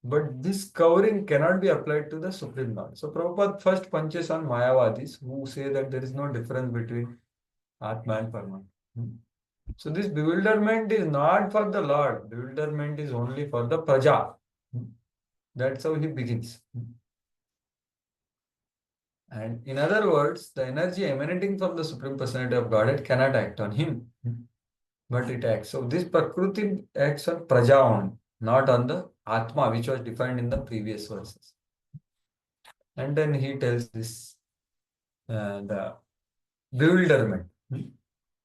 But this covering cannot be applied to the Supreme Lord. So Prabhupada first punches on Mayavadis who say that there is no difference between Atma and Parama. So this bewilderment is not for the Lord. Bewilderment is only for the Praja. That's how he begins. And in other words, the energy emanating from the Supreme Personality of Godhead cannot act on him. But it acts. So this Prakriti acts on Praja only, not on the Atma, which was defined in the previous verses. And then he tells this, the bewilderment.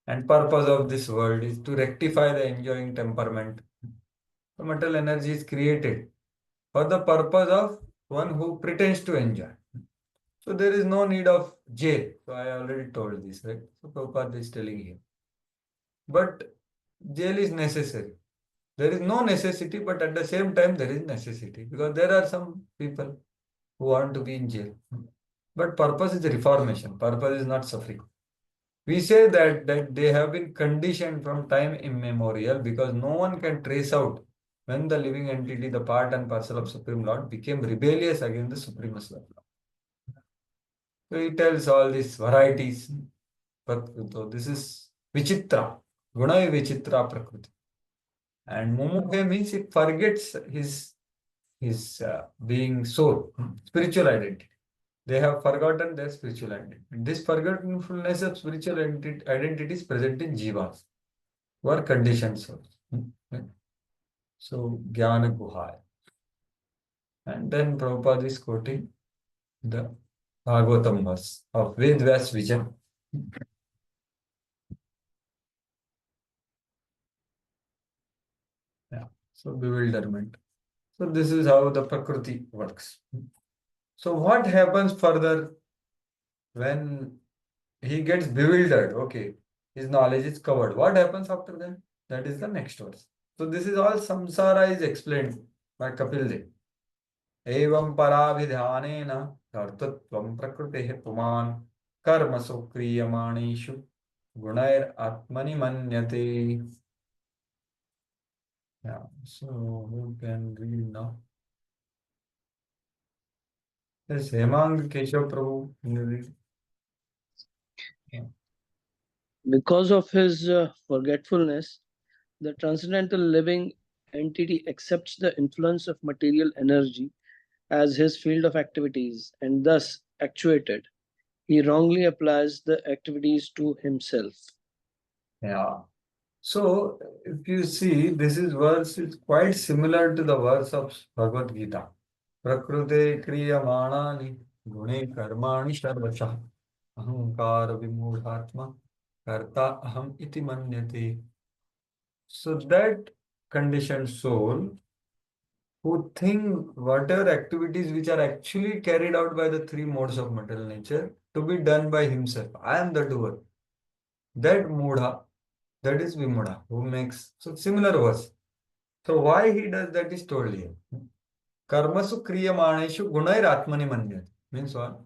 And purpose of this world is to rectify the enjoying temperament. The mental energy is created for the purpose of one who pretends to enjoy. So there is no need of jail. So I already told this, right? So Prabhupada is telling here. But jail is necessary. There is no necessity, but at the same time there is necessity because there are some people who want to be in jail. But purpose is reformation. Purpose is not suffering. We say that they have been conditioned from time immemorial because no one can trace out when the living entity, the part and parcel of Supreme Lord, became rebellious against the supremacy of Lord. So he tells all these varieties. But so this is Vichitra. Gunai Vichitra Prakriti. And Mumukhe means he forgets his being soul, spiritual identity. They have forgotten their spiritual identity. This forgetfulness of spiritual identity is present in jivas, who are conditioned souls. So, Jnana Guhaya. And then Prabhupada is quoting the Bhagavatam verse of Vedvyas vision. Yeah. So, bewilderment. So, this is how the Prakriti works. So, what happens further when he gets bewildered? Okay, his knowledge is covered. What happens after that? That is the next verse. So, this is all samsara is explained by Kapil Dev. एवं पराभिधानेन कर्तृत्वं प्रकृतेः पुमान् कर्मसु क्रियमाणेषु गुणैरात्मनि मन्यते. Yeah, so who can read now? Yes, Hemang Keshav Prabhu, can you read? Because of his forgetfulness, the transcendental living entity accepts the influence of material energy as his field of activities and thus actuated. He wrongly applies the activities to himself. Yeah. So if you see, this is verse is quite similar to the verse of Bhagavad Gita. Prakrute kriyamanani gune karmani sarvasah ahankara vimudhatma karta aham iti manyate. So that conditioned soul who think whatever activities which are actually carried out by the three modes of material nature to be done by himself. I am the doer. That mudha, that is vimudha, who makes. So similar verse. So why he does that is told here. Karmasu kriyamaneshu gunair atmani manyate. Means what?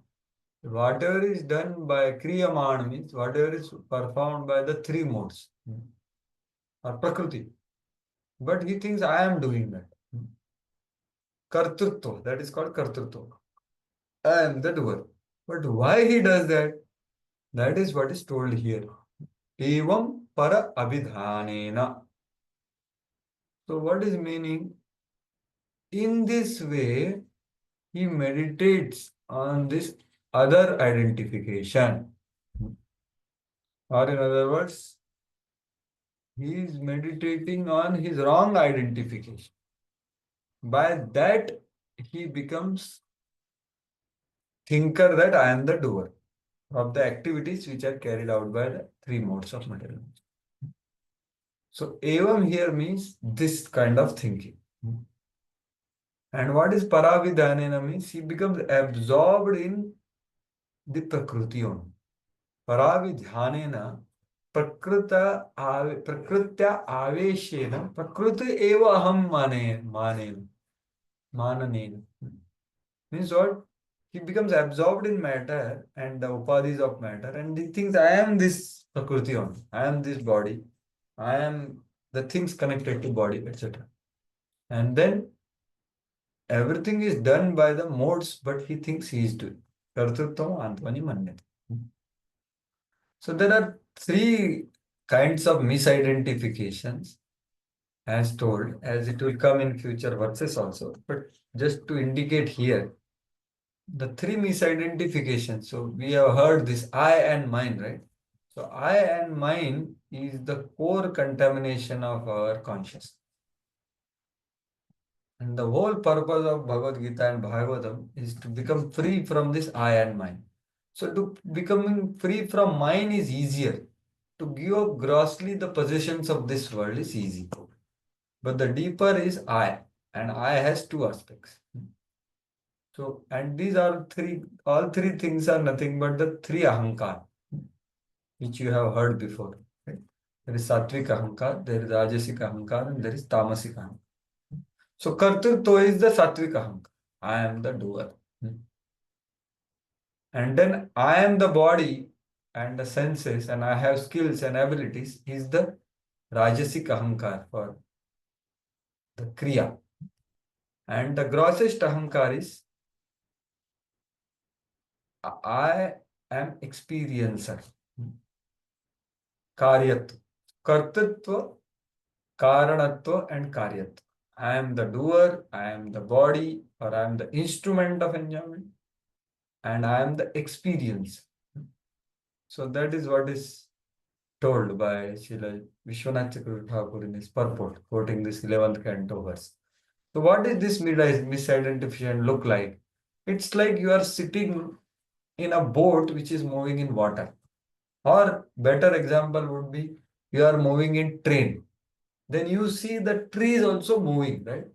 Whatever is done by kriyamana means whatever is performed by the three modes or prakriti. But he thinks I am doing that. Kartrutva, that is called Kartrutva. I am the doer. But why he does that? That is what is told here. Evam para abhidhanena. So what is meaning? In this way, he meditates on this other identification. Or in other words, he is meditating on his wrong identification. By that, he becomes thinker that I am the doer of the activities which are carried out by the three modes of material. So, evam here means this kind of thinking. And what is paravidhanena means he becomes absorbed in the prakriti only. Paravidhanena prakrita prakritya aveshena prakriti eva aham mananena. Means what? He becomes absorbed in matter and the upadhis of matter and he thinks I am this prakriti only. I am this body. I am the things connected to body, etc. And then everything is done by the modes, but he thinks he is doing. Kartrutvam antvani manyate. So there are three kinds of misidentifications as told, as it will come in future verses also. But just to indicate here, the three misidentifications. So we have heard this I and mine, right? So I and mine is the core contamination of our consciousness. And the whole purpose of Bhagavad Gita and Bhagavatam is to become free from this I and mine. So to becoming free from mine is easier. To give up grossly the possessions of this world is easy. But the deeper is I. And I has two aspects. So, and these are all three things are nothing but the three ahankar, which you have heard before. Right? There is sattvic ahankar, there is rajasic ahankar, and there is tamasic ahankar. So, kartritva is the sattvic ahankar. I am the doer. And then I am the body and the senses, and I have skills and abilities, is the rajasic ahankar for the kriya. And the grossest ahankar is I am experiencer. Karyatva. Kartritva, karanatva, and karyatva. I am the doer, I am the body, or I am the instrument of enjoyment, and I am the experience. So that is what is told by Srila Vishwanath Chakravarti Thakur in his purport, quoting this 11th canto verse. So what is this misidentification look like? It's like you are sitting in a boat which is moving in water. Or better example would be you are moving in train. Then you see the trees also moving, right?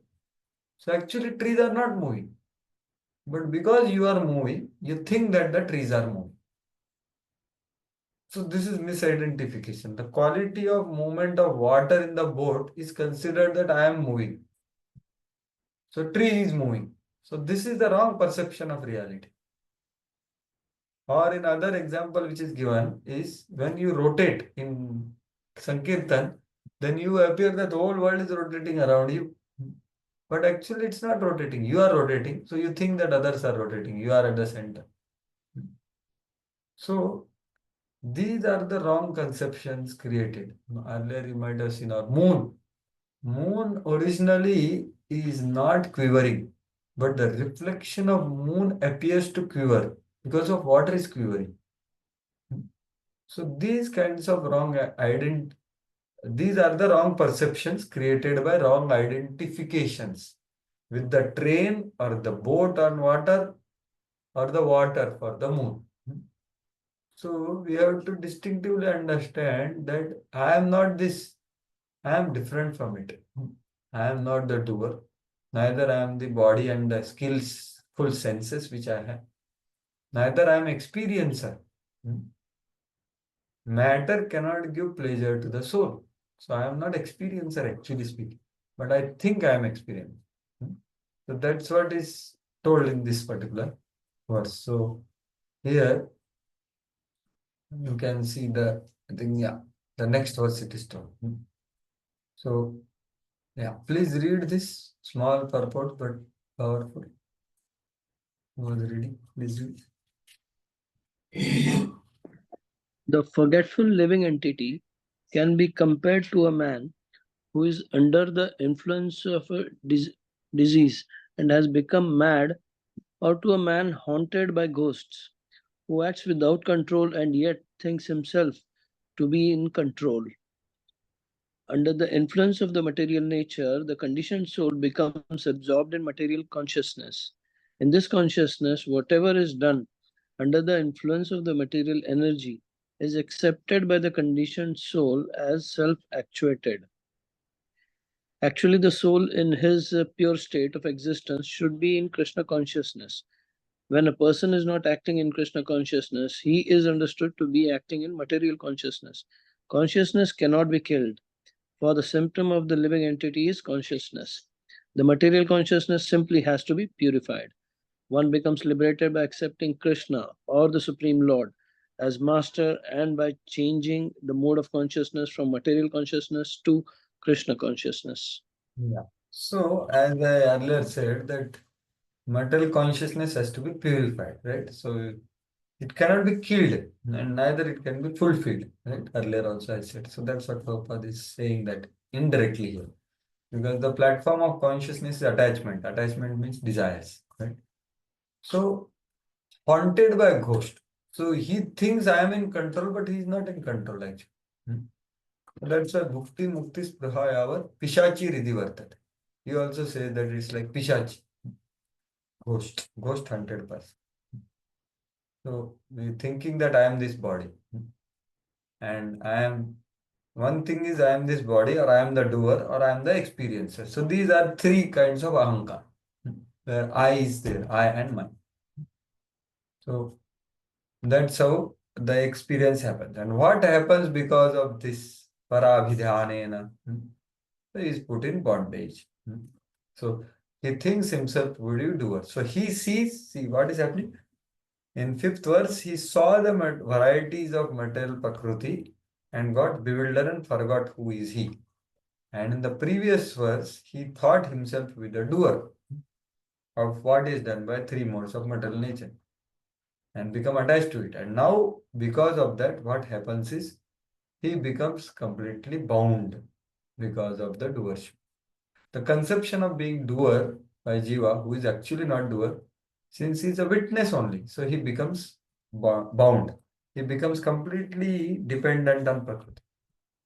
So actually trees are not moving. But because you are moving, you think that the trees are moving. So this is misidentification. The quality of movement of water in the boat is considered that I am moving. So tree is moving. So this is the wrong perception of reality. Or in other example which is given is when you rotate in Sankirtan, then you appear that the whole world is rotating around you. But actually it's not rotating. You are rotating. So you think that others are rotating. You are at the center. So these are the wrong conceptions created. Earlier you might have seen our moon. Moon originally is not quivering, but the reflection of moon appears to quiver because of water is quivering. So these kinds of these are the wrong perceptions created by wrong identifications with the train or the boat on water or the water for the moon. So we have to distinctively understand that I am not this, I am different from it. I am not the doer, neither I am the body and the skills, full senses which I have, neither I am experiencer. Matter cannot give pleasure to the soul. So I am not experiencer actually speaking, but I think I am experienced. So that's what is told in this particular verse. So here you can see the, I think, yeah, the next verse it is told. So, yeah, please read this small purport but powerful. Who was reading? Please read. The forgetful living entity can be compared to a man who is under the influence of a disease and has become mad, or to a man haunted by ghosts who acts without control and yet thinks himself to be in control. Under the influence of the material nature, the conditioned soul becomes absorbed in material consciousness. In this consciousness, whatever is done under the influence of the material energy is accepted by the conditioned soul as self actuated. Actually, the soul in his pure state of existence should be in Krishna consciousness. When a person is not acting in Krishna consciousness, he is understood to be acting in material consciousness. Consciousness cannot be killed, for the symptom of the living entity is consciousness. The material consciousness simply has to be purified. One becomes liberated by accepting Krishna or the Supreme Lord as master and by changing the mode of consciousness from material consciousness to Krishna consciousness. Yeah. So, as I earlier said, that material consciousness has to be purified, right? So, it cannot be killed and neither it can be fulfilled, right? Earlier also I said. So, that's what Prabhupada is saying that indirectly here. Because the platform of consciousness is attachment. Attachment means desires, right? So, haunted by a ghost. So, he thinks I am in control, but he is not in control actually. That's why Bhukti Mukti Sprahayava Pishachi Riddhi Vartate. He also says that it's like Pishachi, ghost hunted person. So we thinking that I am this body. And I am, one thing is I am this body or I am the doer or I am the experiencer. So these are three kinds of ahankar. where I is there, I and mine. So that's how the experience happens. And what happens because of this parabhidhanena? So he is put in bondage. So he thinks himself, would you do it? So he sees, see what is happening? In fifth verse, he saw the varieties of material Prakruti and got bewildered and forgot who is he. And in the previous verse, he thought himself with the doer of what is done by three modes of material nature and become attached to it. And now, because of that, what happens is he becomes completely bound because of the doership. The conception of being doer by Jiva, who is actually not doer, since he is a witness only, so he becomes bound. He becomes completely dependent on Prakriti.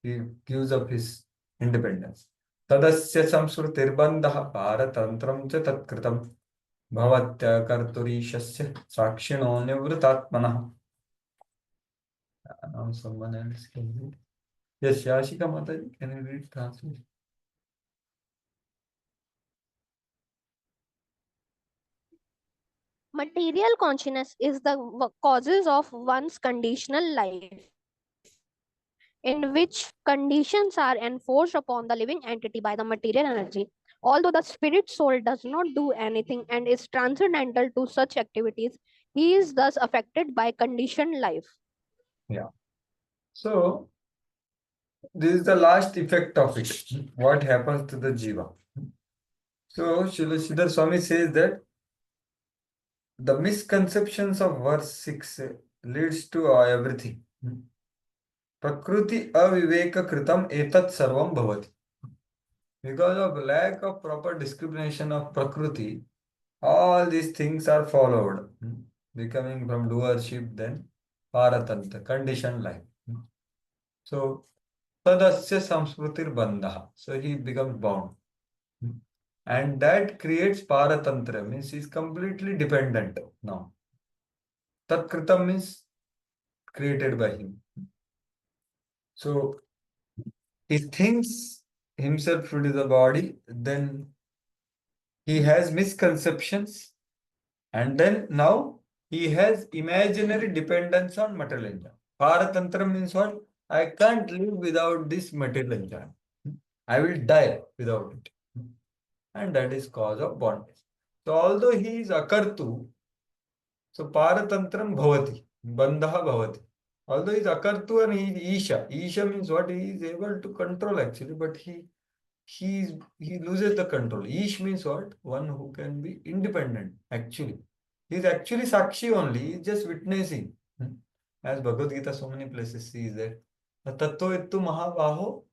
He gives up his independence. Tadasya samsrutirbandah paratantram cha tatkritam bhavatya karturishasya sakshino nivritatmanah. Now someone else can read. Yes, Yashika Mataji, can you read translation? Material consciousness is the causes of one's conditional life, in which conditions are enforced upon the living entity by the material energy. Although the spirit soul does not do anything and is transcendental to such activities, he is thus affected by conditioned life. Yeah. So, this is the last effect of it. What happens to the jiva? So, Srila Swami says that the misconceptions of verse 6 leads to everything. Prakruti aviveka kritam etat sarvam bhavati. Because of lack of proper discrimination of Prakriti, all these things are followed. Becoming from doership, then paratanta, conditioned life. So, tadasya samsrutir bandha. So he becomes bound. And that creates paratantra, means he's completely dependent now. Tat kritam means created by him. So he thinks himself into the body, then he has misconceptions, and then now he has imaginary dependence on material enjoyment. Paratantra means what? I can't live without this material enjoyment. I will die without it. And that is cause of bondage. So although he is akartu, so paratantram bhavati, bandha bhavati. Although he is akartu and he is isha. Isha means what? He is able to control actually, but he loses the control. Ish means what? One who can be independent actually. He is actually sakshi only. He is just witnessing. As Bhagavad Gita so many places sees that. Tattva ittu mahabaho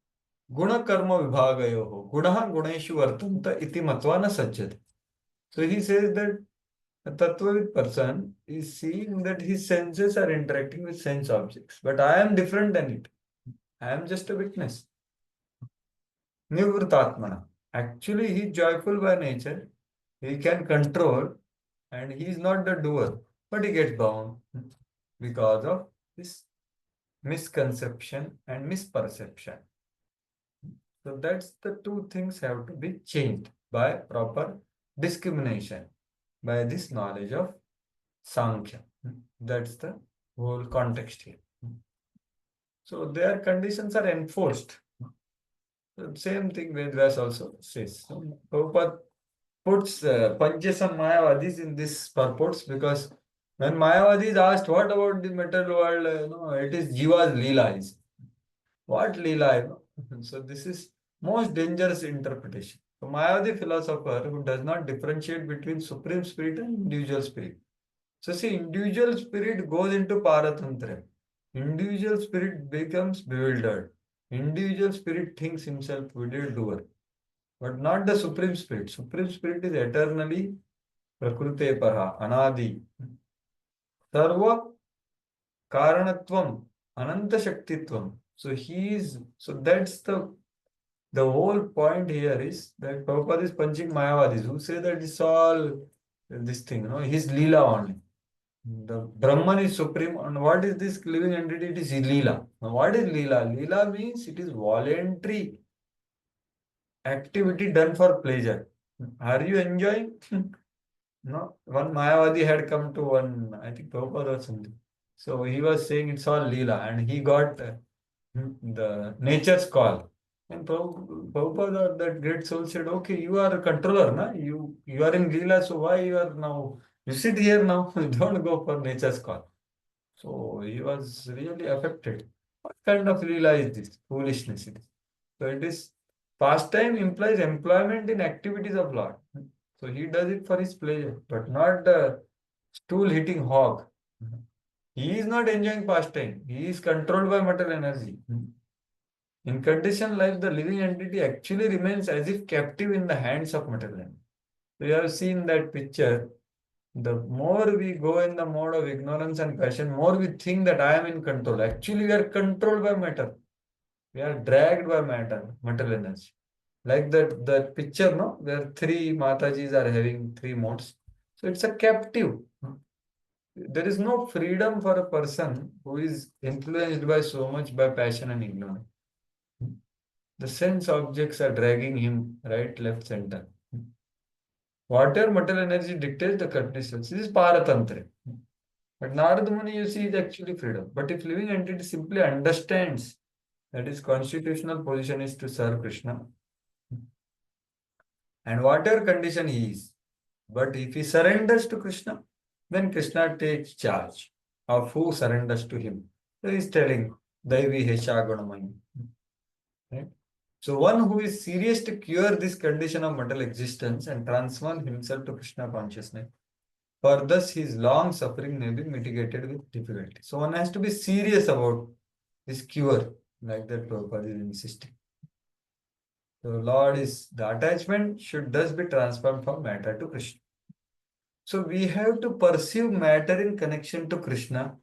guna karma vibhagayoho gunaha guneshu vartanta iti matva na sajjate. So he says that a Tattvavid person is seeing that his senses are interacting with sense objects, but I am different than it. I am just a witness. Nivritatmana. Actually, he is joyful by nature. He can control, and he is not the doer, but he gets bound because of this misconception and misperception. So that's the two things have to be changed by proper discrimination, by this knowledge of Sankhya. That's the whole context here. So their conditions are enforced. The same thing Vedvyas also says. So Prabhupada puts Panchas and Mayavadis in this purports because when Mayavadis asked what about the material world, it is Jiva's Leela. What Leela? So this is most dangerous interpretation. So Mayavadi philosopher who does not differentiate between supreme spirit and individual spirit. So see, individual spirit goes into paratantra. Individual spirit becomes bewildered. Individual spirit thinks himself to be a doer. But not the supreme spirit. Supreme spirit is eternally prakrute para, anadi. Sarva karanatvam, ananta shaktitvam. So that's the whole point here is that Prabhupada is punching Mayavadis who say that it's all this thing, his Leela only. The Brahman is supreme, and what is this living entity? It is Leela. Now, what is Leela? Leela means it is voluntary activity done for pleasure. Are you enjoying? No, one Mayavadi had come to one, I think Prabhupada or something. So he was saying it's all Leela, and he got the nature's call. And Prabhupada, that great soul, said, okay, you are a controller, na? You are in Leela, so why you are now, you sit here now, don't go for nature's call. So he was really affected. What kind of Leela is this? Foolishness it is. So it is, pastime implies employment in activities of Lord. So he does it for his pleasure, but not the stool hitting hog. He is not enjoying pastime. He is controlled by material energy. In conditioned life, the living entity actually remains as if captive in the hands of material energy. We have seen that picture. The more we go in the mode of ignorance and passion, more we think that I am in control. Actually, we are controlled by matter. We are dragged by matter, material energy. Like that picture, no, where three Matajis are having three modes. So it's a captive. There is no freedom for a person who is influenced by so much by passion and ignorance. The sense objects are dragging him right, left, center. Whatever material energy dictates the conditions. This is Paratantra. But Narada Muni, you see, is actually freedom. But if living entity simply understands that his constitutional position is to serve Krishna, and whatever condition he is, but if he surrenders to Krishna, then Krishna takes charge of who surrenders to him. So he is telling, Daivi Hesha Gunamani. Right? So one who is serious to cure this condition of material existence and transform himself to Krishna consciousness, for thus his long suffering may be mitigated with difficulty. So one has to be serious about this cure, like that Prabhupada is insisting. So Lord is, the attachment should thus be transformed from matter to Krishna. So we have to perceive matter in connection to Krishna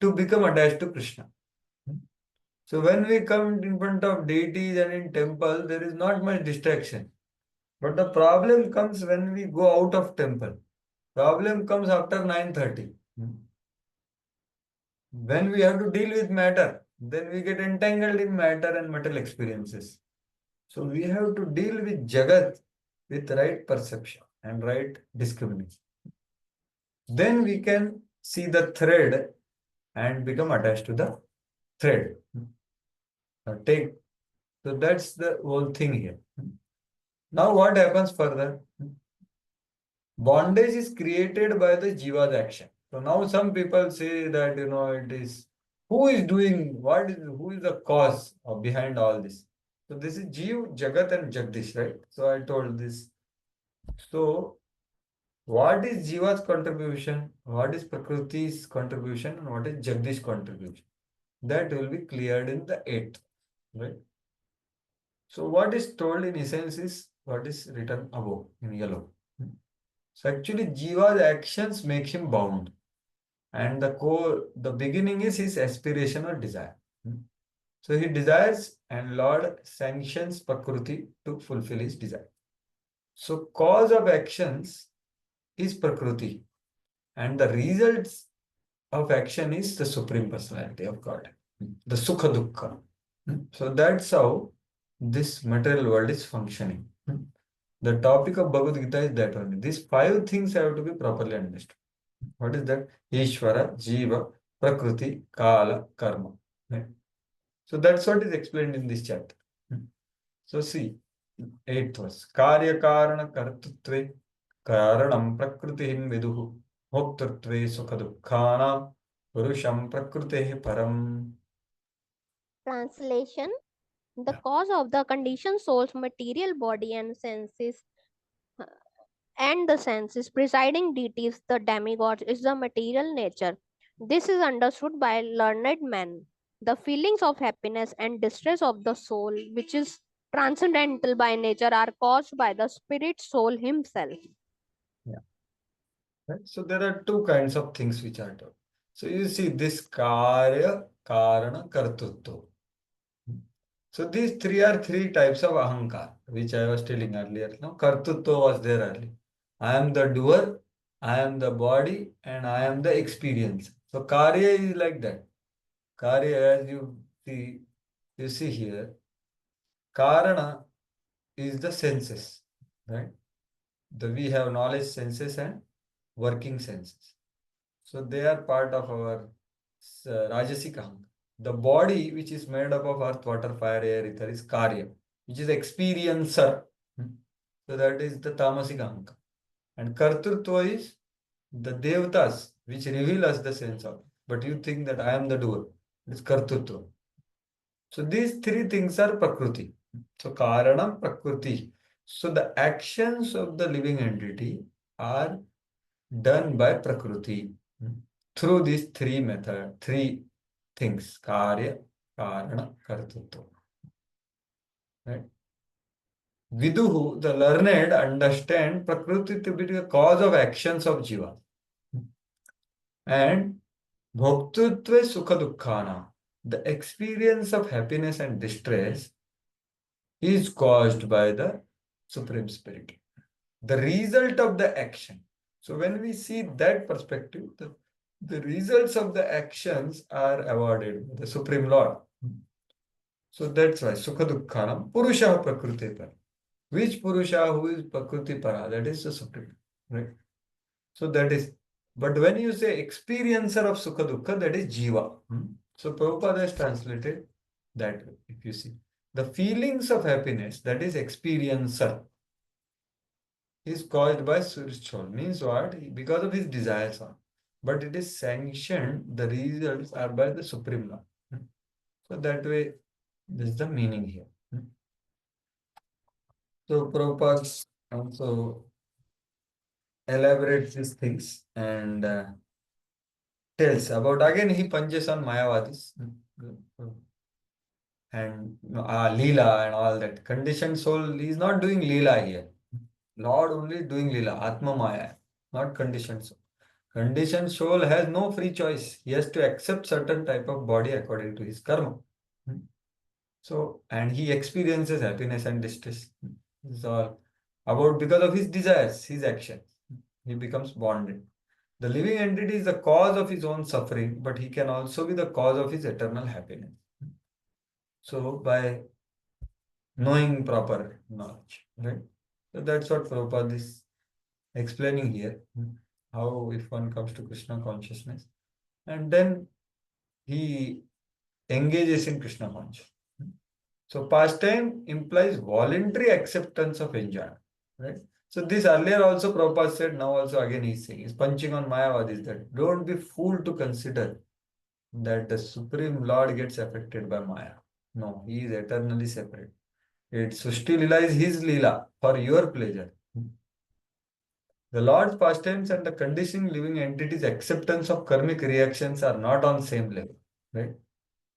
to become attached to Krishna. So when we come in front of deities and in temple, there is not much distraction. But the problem comes when we go out of temple. Problem comes after 9:30. When we have to deal with matter, then we get entangled in matter and material experiences. So we have to deal with Jagat with right perception and right discrimination. Then we can see the thread and become attached to the thread. Take. So that's the whole thing here. Now what happens further? Bondage is created by the jiva's action. So now some people say that, it is, who is doing, who is the cause of behind all this? So this is Jiv, Jagat and Jagdish, right? So I told this. So what is Jiva's contribution? What is Prakriti's contribution? And what is Jagdish's contribution? That will be cleared in the 8th, right? So what is told in essence is what is written above in yellow. So actually Jiva's actions make him bound. And the beginning is his aspiration or desire. So he desires and Lord sanctions Prakriti to fulfill his desire. So cause of actions is Prakriti. And the results of action is the Supreme Personality of God. The Sukha Dukkha. So that's how this material world is functioning. The topic of Bhagavad Gita is that only. These 5 things have to be properly understood. What is that? Ishvara, Jiva, Prakriti, Kala, Karma. Right? So that's what is explained in this chapter. So see, 8th verse. Karya Karana Kartutve Karanam Prakrutihim Viduhu Bhoktatve Sukha Purusham Prakritehi Param. Translation: the Yeah. cause of the conditioned soul's material body uh, and the senses presiding deities, the demigods, is the material nature. This is understood by learned men. The feelings of happiness and distress of the soul, which is transcendental by nature, are caused by the spirit soul himself. Yeah. Right? So there are 2 kinds of things which are taught. So you see this Karya Karana Kartutva. So these 3 are 3 types of ahankar, which I was telling earlier. No, Kartutva was there earlier. I am the doer, I am the body, and I am the experience. So Karya is like that. Karya, as you see here, Karana is the senses, right? We have knowledge, senses, and working senses. So they are part of our Rajasic Ahankara. The body, which is made up of earth, water, fire, air, ether, is Karya, which is experiencer. So that is the Tamasic Ahankara. And Kartrutva is the Devatas, which reveal us the sense of. But you think that I am the doer. It is Kartrutva. So these three things are Prakriti. So Karanam, Prakriti. So the actions of the living entity are done by Prakriti through these three things: Karya, Karana, Kartritva. Right? Viduhu, the learned, understand Prakriti to be the cause of actions of Jiva. And Bhoktutve Sukha Dukkhana, the experience of happiness and distress is caused by the Supreme Spirit. The result of the action. So when we see that perspective, the results of the actions are awarded by the Supreme Lord. So that's why Sukha Dukkhanam Purusha Prakriti Para. Which Purusha who is Prakriti Para? That is the Supreme. Right? So that is, but when you say experiencer of Sukha Dukkha, that is Jiva. So Prabhupada has translated that way, if you see. The feelings of happiness, that is experiencer, is caused by spiritual. Means what? Because of his desires. But it is sanctioned, the results are by the Supreme Lord. So that way, this is the meaning here. So Prabhupada also elaborates these things and tells about, again he punches on Mayavadis and Leela and all that. Conditioned soul, he is not doing Leela here. Lord only doing Leela, Atma Maya, not conditioned soul. Conditioned soul has no free choice. He has to accept certain type of body according to his karma. So, and he experiences happiness and distress. This is all about because of his desires, his actions. He becomes bonded. The living entity is the cause of his own suffering, but he can also be the cause of his eternal happiness. So, by knowing proper knowledge, right? So that's what Prabhupada is explaining here. How if one comes to Krishna consciousness, and then he engages in Krishna consciousness. So pastime implies voluntary acceptance of enjoyment, right? So this earlier also Prabhupada said, now also again he's saying, he's punching on Mayavadis that don't be fooled to consider that the Supreme Lord gets affected by Maya. No, he is eternally separate. It's Sushti Lila is his Lila for your pleasure. The Lord's pastimes and the conditioning living entity's acceptance of karmic reactions are not on same level, right?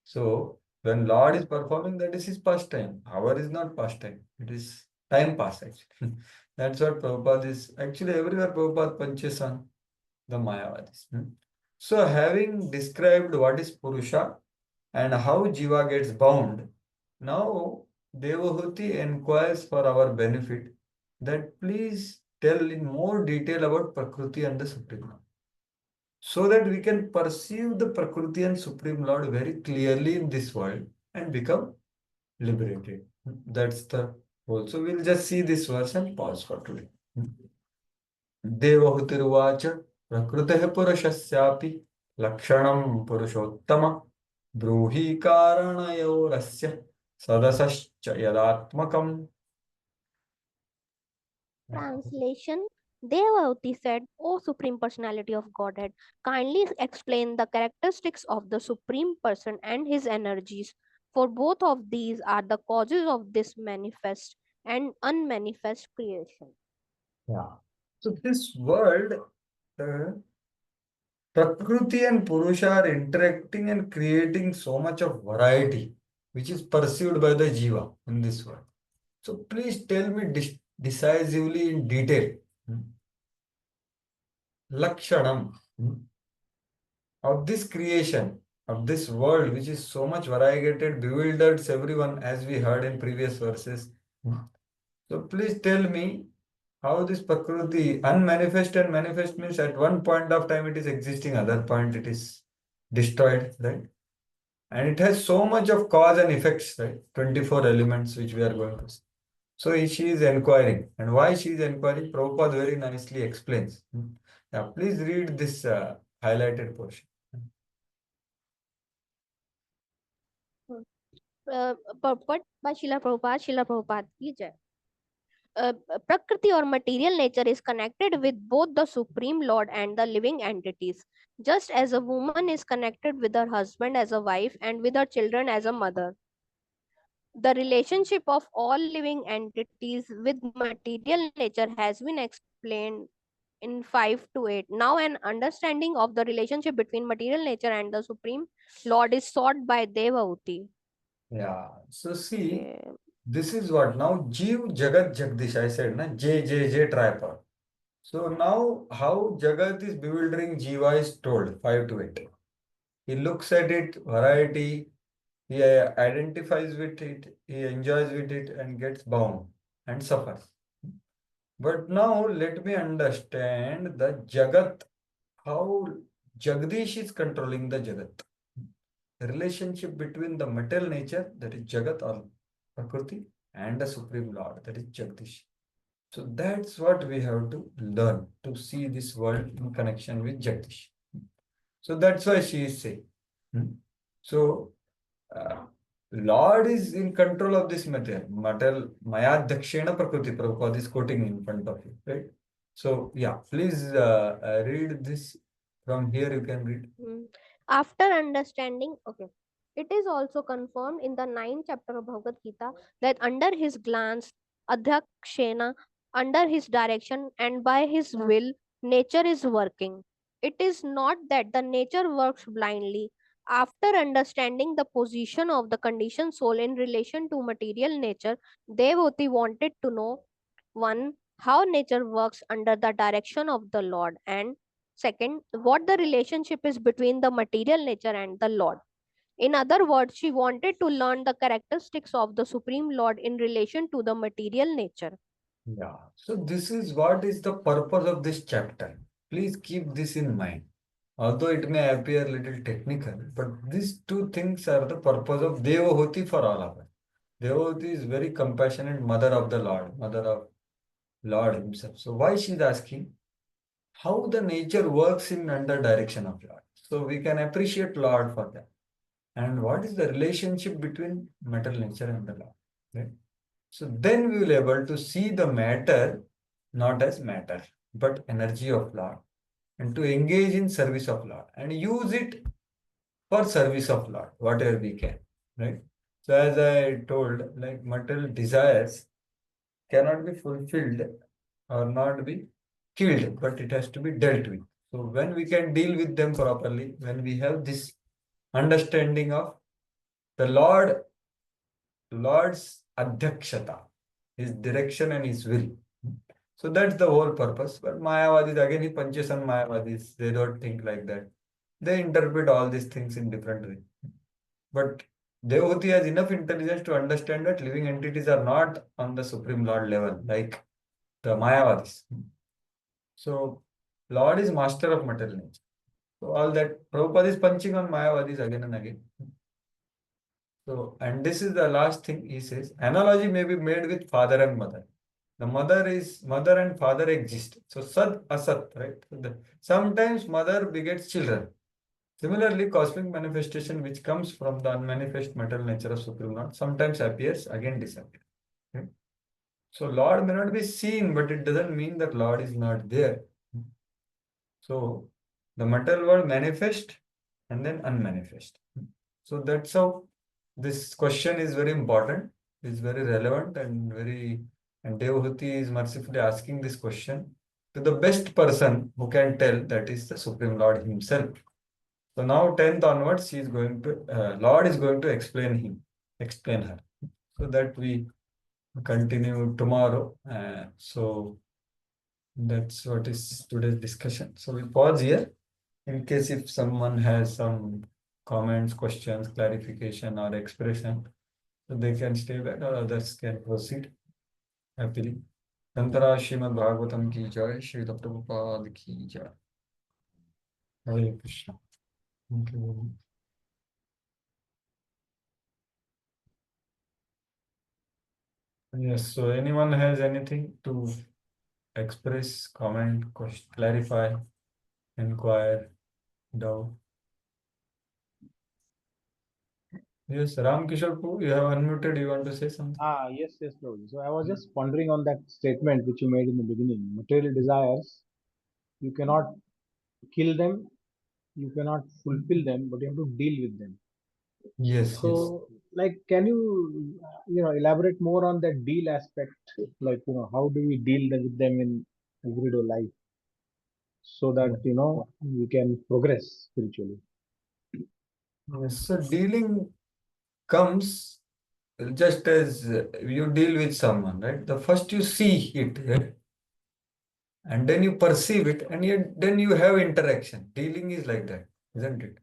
So when Lord is performing, that is his pastime. Our is not pastime. It is time pass actually. That's what Prabhupada is. Actually, everywhere Prabhupada punches on the Mayavadis. So having described what is Purusha and how Jiva gets bound, now Devahuti inquires for our benefit that please tell in more detail about Prakriti and the Supreme Lord, so that we can perceive the Prakriti and Supreme Lord very clearly in this world and become liberated. That's the whole. So we'll just see this verse and pause for today. Devahutirvacha Prakriteः Purushasyapi Lakshanam Purushottam Bruhi Karanayorasya Sadasascha Yadatmakam. Translation: Devavati said, O Supreme Personality of Godhead, kindly explain the characteristics of the Supreme Person and his energies, for both of these are the causes of this manifest and unmanifest creation. Yeah. So this world, Prakriti and Purusha are interacting and creating so much of variety, which is perceived by the Jiva in this world. So please tell me decisively in detail. Lakshanam of this creation, of this world, which is so much variegated, bewilders everyone, as we heard in previous verses. So please tell me how this Prakriti, unmanifest and manifest, means at one point of time it is existing, other point it is destroyed, right? And it has so much of cause and effects, right? 24 elements which we are going to see. So she is inquiring. And why she is inquiring, Prabhupada very nicely explains. Yeah, please read this highlighted portion. Purport by Srila Prabhupada की जय. Prakriti or material nature is connected with both the Supreme Lord and the living entities, just as a woman is connected with her husband as a wife and with her children as a mother. The relationship of all living entities with material nature has been explained in 5 to 8. Now, an understanding of the relationship between material nature and the Supreme Lord is sought by Devavati. Yeah, so see, Okay. this is what now Jeev Jagat Jagdish. I said, na J tripod. So now how Jagat is bewildering Jiva is told 5 to 8. He looks at it, variety, he identifies with it, he enjoys with it and gets bound and suffers. But now let me understand the Jagat, how Jagdish is controlling the Jagat. The relationship between the material nature, that is Jagat or Prakriti, and the Supreme Lord, that is Jagdish. So that's what we have to learn to see this world in connection with Jagdish. So that's why she is saying. So Lord is in control of this material. Material Maya Dakshina Prakriti. Prabhupada is quoting in front of you, right? So yeah, please read this from here. You can read. After understanding, okay, it is also confirmed in the 9th chapter of Bhagavad Gita that under his glance, Adhyakshena, under his direction and by his will, nature is working. It is not that the nature works blindly. After understanding the position of the conditioned soul in relation to material nature, Devoti wanted to know one, how nature works under the direction of the Lord, and second, what the relationship is between the material nature and the Lord. In other words, she wanted to learn the characteristics of the Supreme Lord in relation to the material nature. Yeah. So this is what is the purpose of this chapter. Please keep this in mind. Although it may appear a little technical, but these two things are the purpose of Devahoti for all of us. Devahoti is very compassionate mother of the Lord, mother of Lord himself. So why she is asking how the nature works in under direction of Lord. So we can appreciate Lord for that. And what is the relationship between material nature and the Lord? Right? So then we will able to see the matter not as matter, but energy of Lord, and to engage in service of Lord and use it for service of Lord, whatever we can. Right? So as I told, like material desires cannot be fulfilled or not be killed, but it has to be dealt with. So when we can deal with them properly, when we have this understanding of the Lord's adhyakshata, his direction and his will. So that's the whole purpose. But Mayavadis, again, he punches on Mayavadis. They don't think like that. They interpret all these things in different ways. But Devhuti has enough intelligence to understand that living entities are not on the Supreme Lord level, like the Mayavadis. So Lord is master of material nature. So all that Prabhupada is punching on Mayavadis again and again. So, and this is the last thing he says. Analogy may be made with father and mother. The mother and father exist. So Sat Asat, right? Sometimes mother begets children. Similarly, cosmic manifestation which comes from the unmanifest material nature of Supreme Lord sometimes appears, again disappears. Okay? So Lord may not be seen, but it doesn't mean that Lord is not there. So the material world manifest and then unmanifest. So that's how this question is very important, is very relevant and Devahuti is mercifully asking this question to the best person who can tell, that is the Supreme Lord himself. So now 10th onwards, she is going to, Lord is going to explain her. So that we continue tomorrow. So that's what is today's discussion. So we pause here in case if someone has some comments, questions, clarification or expression, so they can stay back or others can proceed happily. Tantara Srimad Bhagavatam ki jai, Shri Prabhupada ki jai. Hare Krishna. Thank you very much. Yes, so anyone has anything to express, comment, clarify? inquire, doubt. Yes, Ram Kishore, you have unmuted. You want to say something? Yes, Prabhuji. So I was just pondering on that statement which you made in the beginning. Material desires, you cannot kill them, you cannot fulfill them, but you have to deal with them. Yes, yes. So, like, can you, elaborate more on that deal aspect? Like, how do we deal with them in everyday life so that, we can progress spiritually? Yes, so dealing comes just as you deal with someone, right? The first you see it, right? And then you perceive it, and yet then you have interaction. Dealing is like that, isn't it?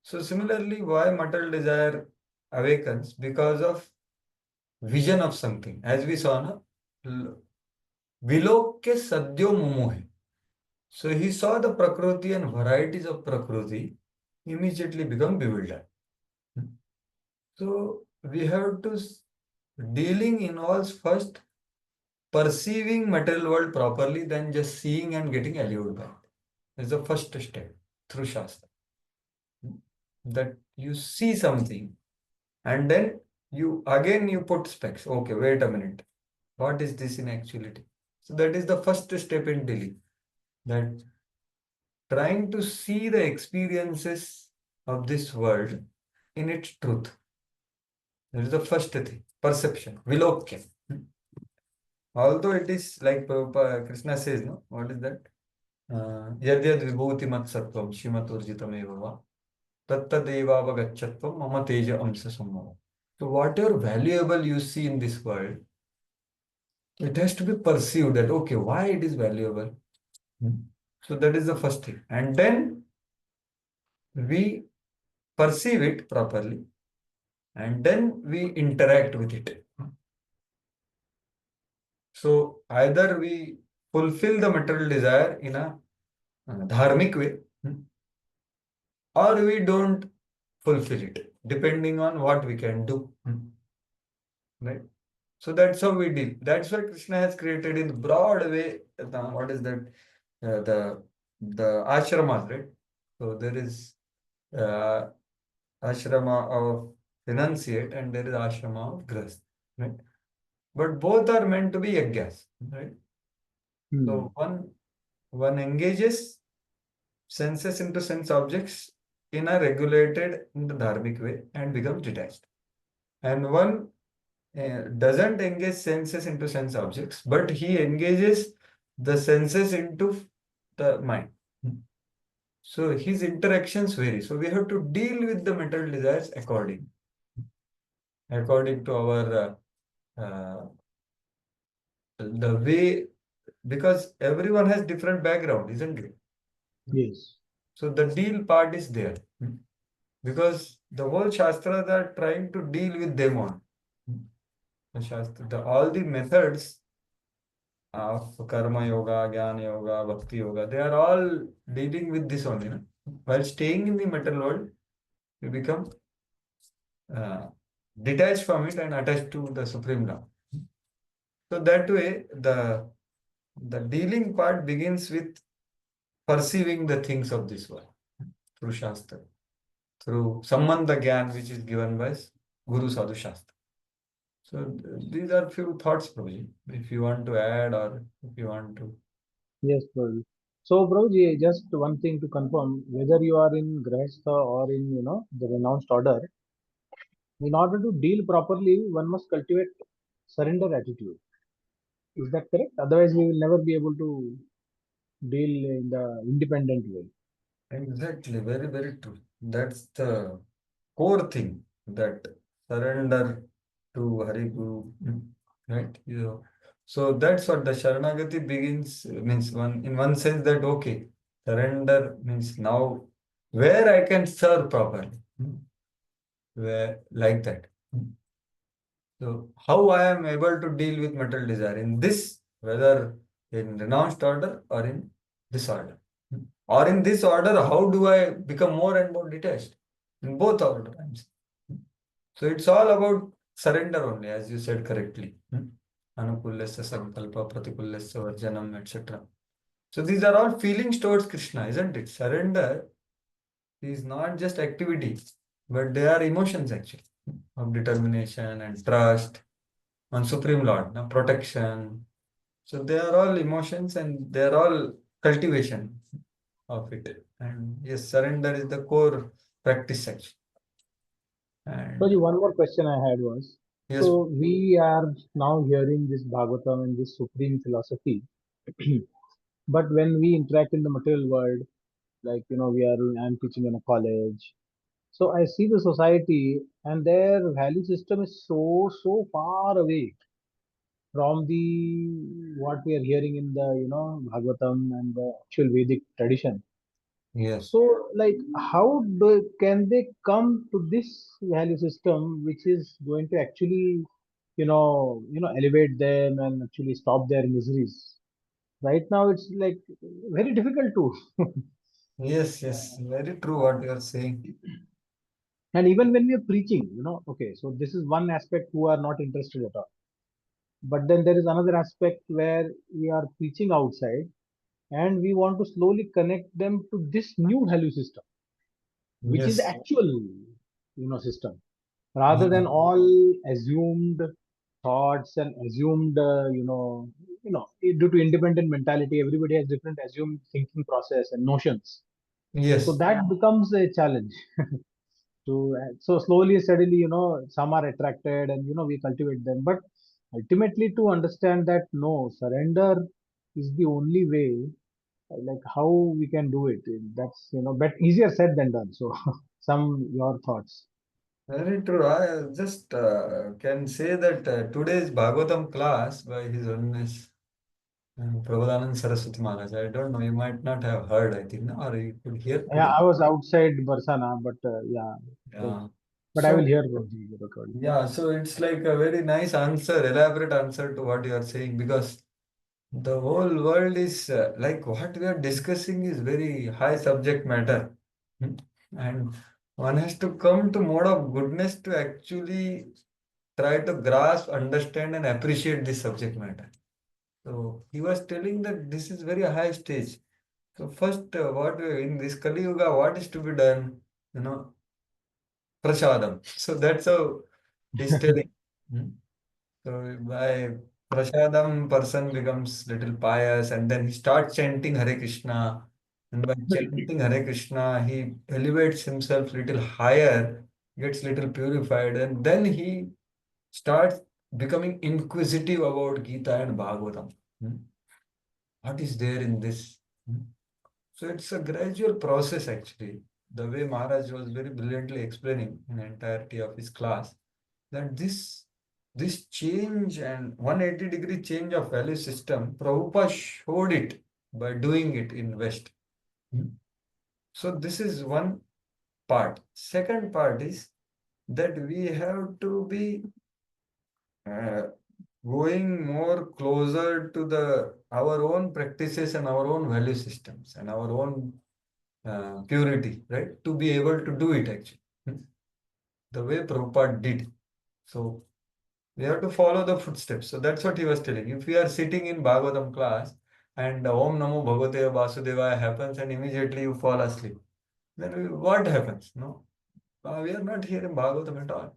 So similarly, why material desire awakens? Because of vision of something. As we saw, na, Vilokya sadyo mumohe. So he saw the Prakriti and varieties of Prakriti, immediately become bewildered. So we have to, dealing involves first perceiving material world properly, then just seeing and getting allured by it. Is the first step through Shastra. That you see something and then you put specs. Okay, wait a minute. What is this in actuality? So that is the first step in dealing. That trying to see the experiences of this world in its truth. That is the first thing. Perception. Vilokya. Although it is like Krishna says, no? What is that? Yadyad vibhuti mat sattvam shimaturjitam eva tattadevavagachatvam mama teja amsa samava. So whatever valuable you see in this world, it has to be perceived that, okay, why it is valuable. So that is the first thing. And then we perceive it properly and then we interact with it. So either we fulfill the material desire in a dharmic way, or we don't fulfill it, depending on what we can do. Right? So that's how we deal. That's why Krishna has created in broad way, what is that? The ashramas, right? So there is ashrama of renunciate and there is ashrama of grasp, right? But both are meant to be yajnas, right? So one engages senses into sense objects in a regulated, in the dharmic way and becomes detached. And one doesn't engage senses into sense objects, but he engages the senses into the mind. So his interactions vary. So we have to deal with the material desires according to our the way, because everyone has different background, isn't it? Yes. So the deal part is there. Because the whole Shastras are trying to deal with them on. The Shastra, all the methods of Karma Yoga, Jnana Yoga, Bhakti Yoga, they are all dealing with this only. No? While staying in the material world, you become detached from it and attached to the Supreme Law. So that way, the dealing part begins with perceiving the things of this world through Shastra, through Sambandha Gyan, which is given by Guru Sadhu Shastra. So these are few thoughts, Prabhuji, if you want to add or if you want to. Yes, Prabhuji. So, Prabhuji, just one thing to confirm, whether you are in Grahastha or in, the renounced order, in order to deal properly, one must cultivate surrender attitude. Is that correct? Otherwise, we will never be able to deal in the independent way. Exactly, very, very true. That's the core thing, that surrender to Hari Guru, right? So that's what the Sharanagati begins, means in one sense that, okay, surrender means now where I can serve properly, where like that. So how I am able to deal with material desire in this, whether in renounced order or in this order. Or in this order, how do I become more and more detached? In both order, I'm saying. So it's all about surrender only, as you said correctly. Anukulasya sankalpa, pratikullasya varjanam, etc. So these are all feelings towards Krishna, isn't it? Surrender is not just activity, but they are emotions actually of determination and trust on Supreme Lord, no? Protection. So they are all emotions and they are all cultivation of it. And yes, surrender is the core practice actually. So And the one more question I had was, yes, so we are now hearing this Bhagavatam and this supreme philosophy, but when we interact in the material world, like I'm teaching in a college, so I see the society and their value system is so far away from the what we are hearing in the Bhagavatam and the actual Vedic tradition. yes, So, like, how can they come to this value system, which is going to actually, elevate them and actually stop their miseries? Right now, it's like very difficult to. yes, very true what you are saying. And even when we are preaching, okay, so this is one aspect who are not interested at all. But then there is another aspect where we are preaching outside, and we want to slowly connect them to this new value system, which is the Yes, actual system, rather yes, than all assumed thoughts and assumed due to independent mentality, everybody has different assumed thinking process and notions, so yes. that becomes a challenge to so slowly steadily some are attracted and we cultivate them, but ultimately to understand that no, surrender is the only way, like how we can do it, that's but easier said than done. So some your thoughts. Very true. I just can say that today's Bhagavatam class by His Holiness Prabodhanand Saraswati Maharaj. I don't know, you might not have heard, I think, no? Or you could hear Yeah, today. I was outside Barsana, but yeah, so, Yeah. but I will So, hear the recording. yeah, so it's like a very nice answer, elaborate answer to what you are saying, because the whole world is like what we are discussing is very high subject matter. Hmm. And one has to come to mode of goodness to actually try to grasp, understand, and appreciate this subject matter. So he was telling that this is very high stage. So first, what in this Kali Yuga, what is to be done? You know, prasadam. So that's how he's telling. Hmm. So by prasadam, person becomes little pious, and then he starts chanting Hare Krishna. And by chanting Hare Krishna, he elevates himself little higher, gets little purified, and then he starts becoming inquisitive about Gita and Bhagavatam. Hmm. What is there in this? Hmm. So it's a gradual process actually. The way Maharaj was very brilliantly explaining in the entirety of his class, that this change and 180-degree change of value system, Prabhupada showed it by doing it in West. Hmm. So this is one part. Second part is that we have to be uh, going more closer to the our own practices and our own value systems and our own purity, right? To be able to do it actually. Hmm. The way Prabhupada did. So we have to follow the footsteps. So that's what he was telling. If we are sitting in Bhagavatam class and Om Namo Bhagavate Vasudevaya happens and immediately you fall asleep, then what happens? No, we are not here in Bhagavatam at all.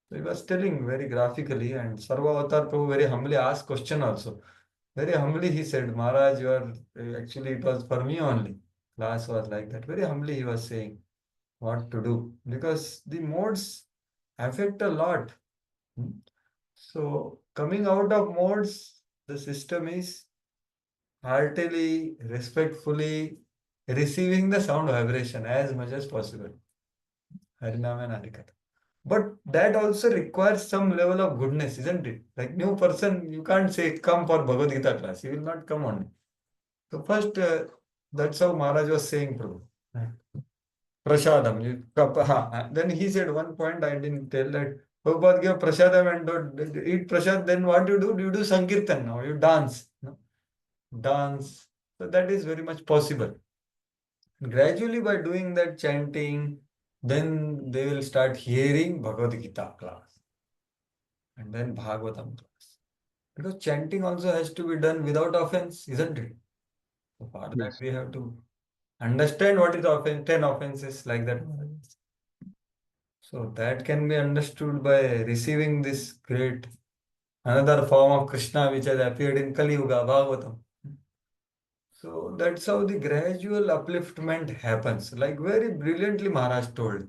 So he was telling very graphically, and Sarva Avatar Prabhu very humbly asked question also. Very humbly he said, Maharaj, you are actually it was for me only. Class was like that. Very humbly he was saying what to do because the modes affect a lot. Hmm. So coming out of modes, the system is heartily, respectfully receiving the sound vibration as much as possible. Harinam and Harikatha. But that also requires some level of goodness, isn't it? Like new person, you can't say come for Bhagavad Gita class. He will not come on. So first, that's how Maharaj was saying, Prabhu. Prasadam. Then he said one point I didn't tell that Prabhupada gave prasadam and don't eat prasad. Then what you do? You do sankirtan now. You dance. No? Dance. So that is very much possible. Gradually, by doing that chanting, then they will start hearing Bhagavad Gita class and then Bhagavatam class. Because chanting also has to be done without offense, isn't it? So for that, Yes. we have to understand what is offense, 10 offenses like that. So that can be understood by receiving this great another form of Krishna which has appeared in Kali Yuga, Bhagavatam. So that's how the gradual upliftment happens. Like very brilliantly Maharaj told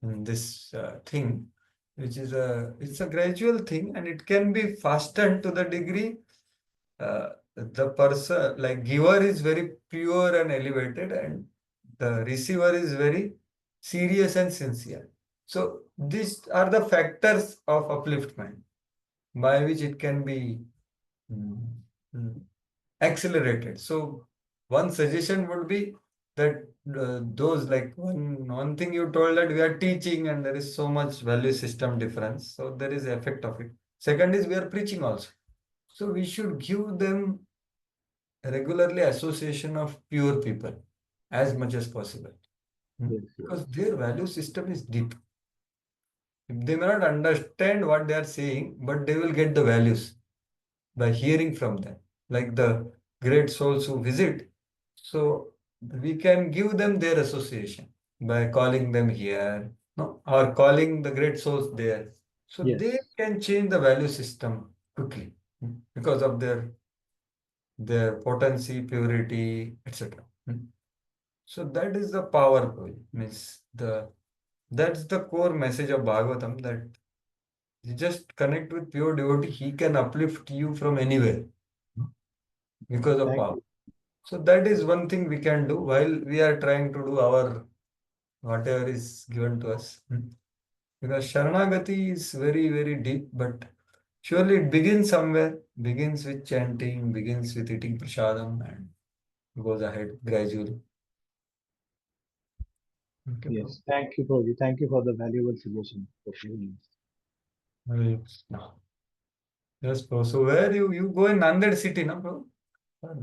in this thing, which is it's a gradual thing and it can be fastened to the degree the person, like giver is very pure and elevated and the receiver is very serious and sincere. So these are the factors of upliftment by which it can be mm, mm, accelerated. So one suggestion would be that those like one thing you told that we are teaching and there is so much value system difference. So there is effect of it. Second is we are preaching also. So we should give them regularly association of pure people as much as possible. Yes, Because their value system is deep. They may not understand what they are saying, but they will get the values by hearing from them, like the great souls who visit. So we can give them their association by calling them here, no, or calling the great souls there. So yes. they can change the value system quickly because of their potency, purity, etc. So that is the power, means that's the core message of Bhagavatam, that you just connect with pure devotee, he can uplift you from anywhere because of Thank power. you. So that is one thing we can do while we are trying to do our whatever is given to us. Because Sharanagati is very, very deep, but surely it begins somewhere, begins with chanting, begins with eating prasadam and goes ahead gradually. Okay, Yes. Thank you, Prabhuji. Thank you for the valuable suggestion for sharing. Hare Krishna. Yes, bro. So where you go in Nanded city, no, bro?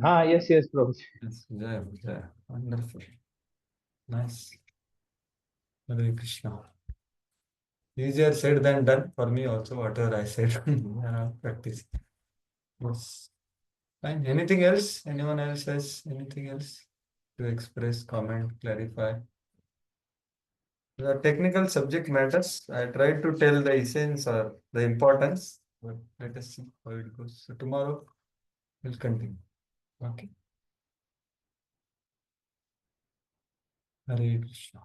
Yes, yes, Prabhuji. Yes, Jaya, Jaya. Wonderful. Nice. Hare Krishna. Easier said than done for me also, whatever I said. Practice. Yes. Fine. Anything else? Anyone else has anything else to express, comment, clarify? The technical subject matters. I tried to tell the essence or the importance, but let us see how it goes. So tomorrow we'll continue. Okay. Hare Krishna.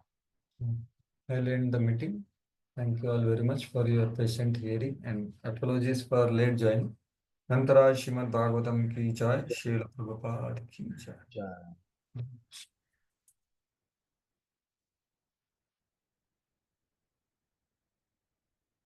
I'll end the meeting. Thank you all very much for your patient hearing and apologies for late joining. Nantara Srimad Bhagavatam ki jai, Srila Prabhupada ki jai. Jai.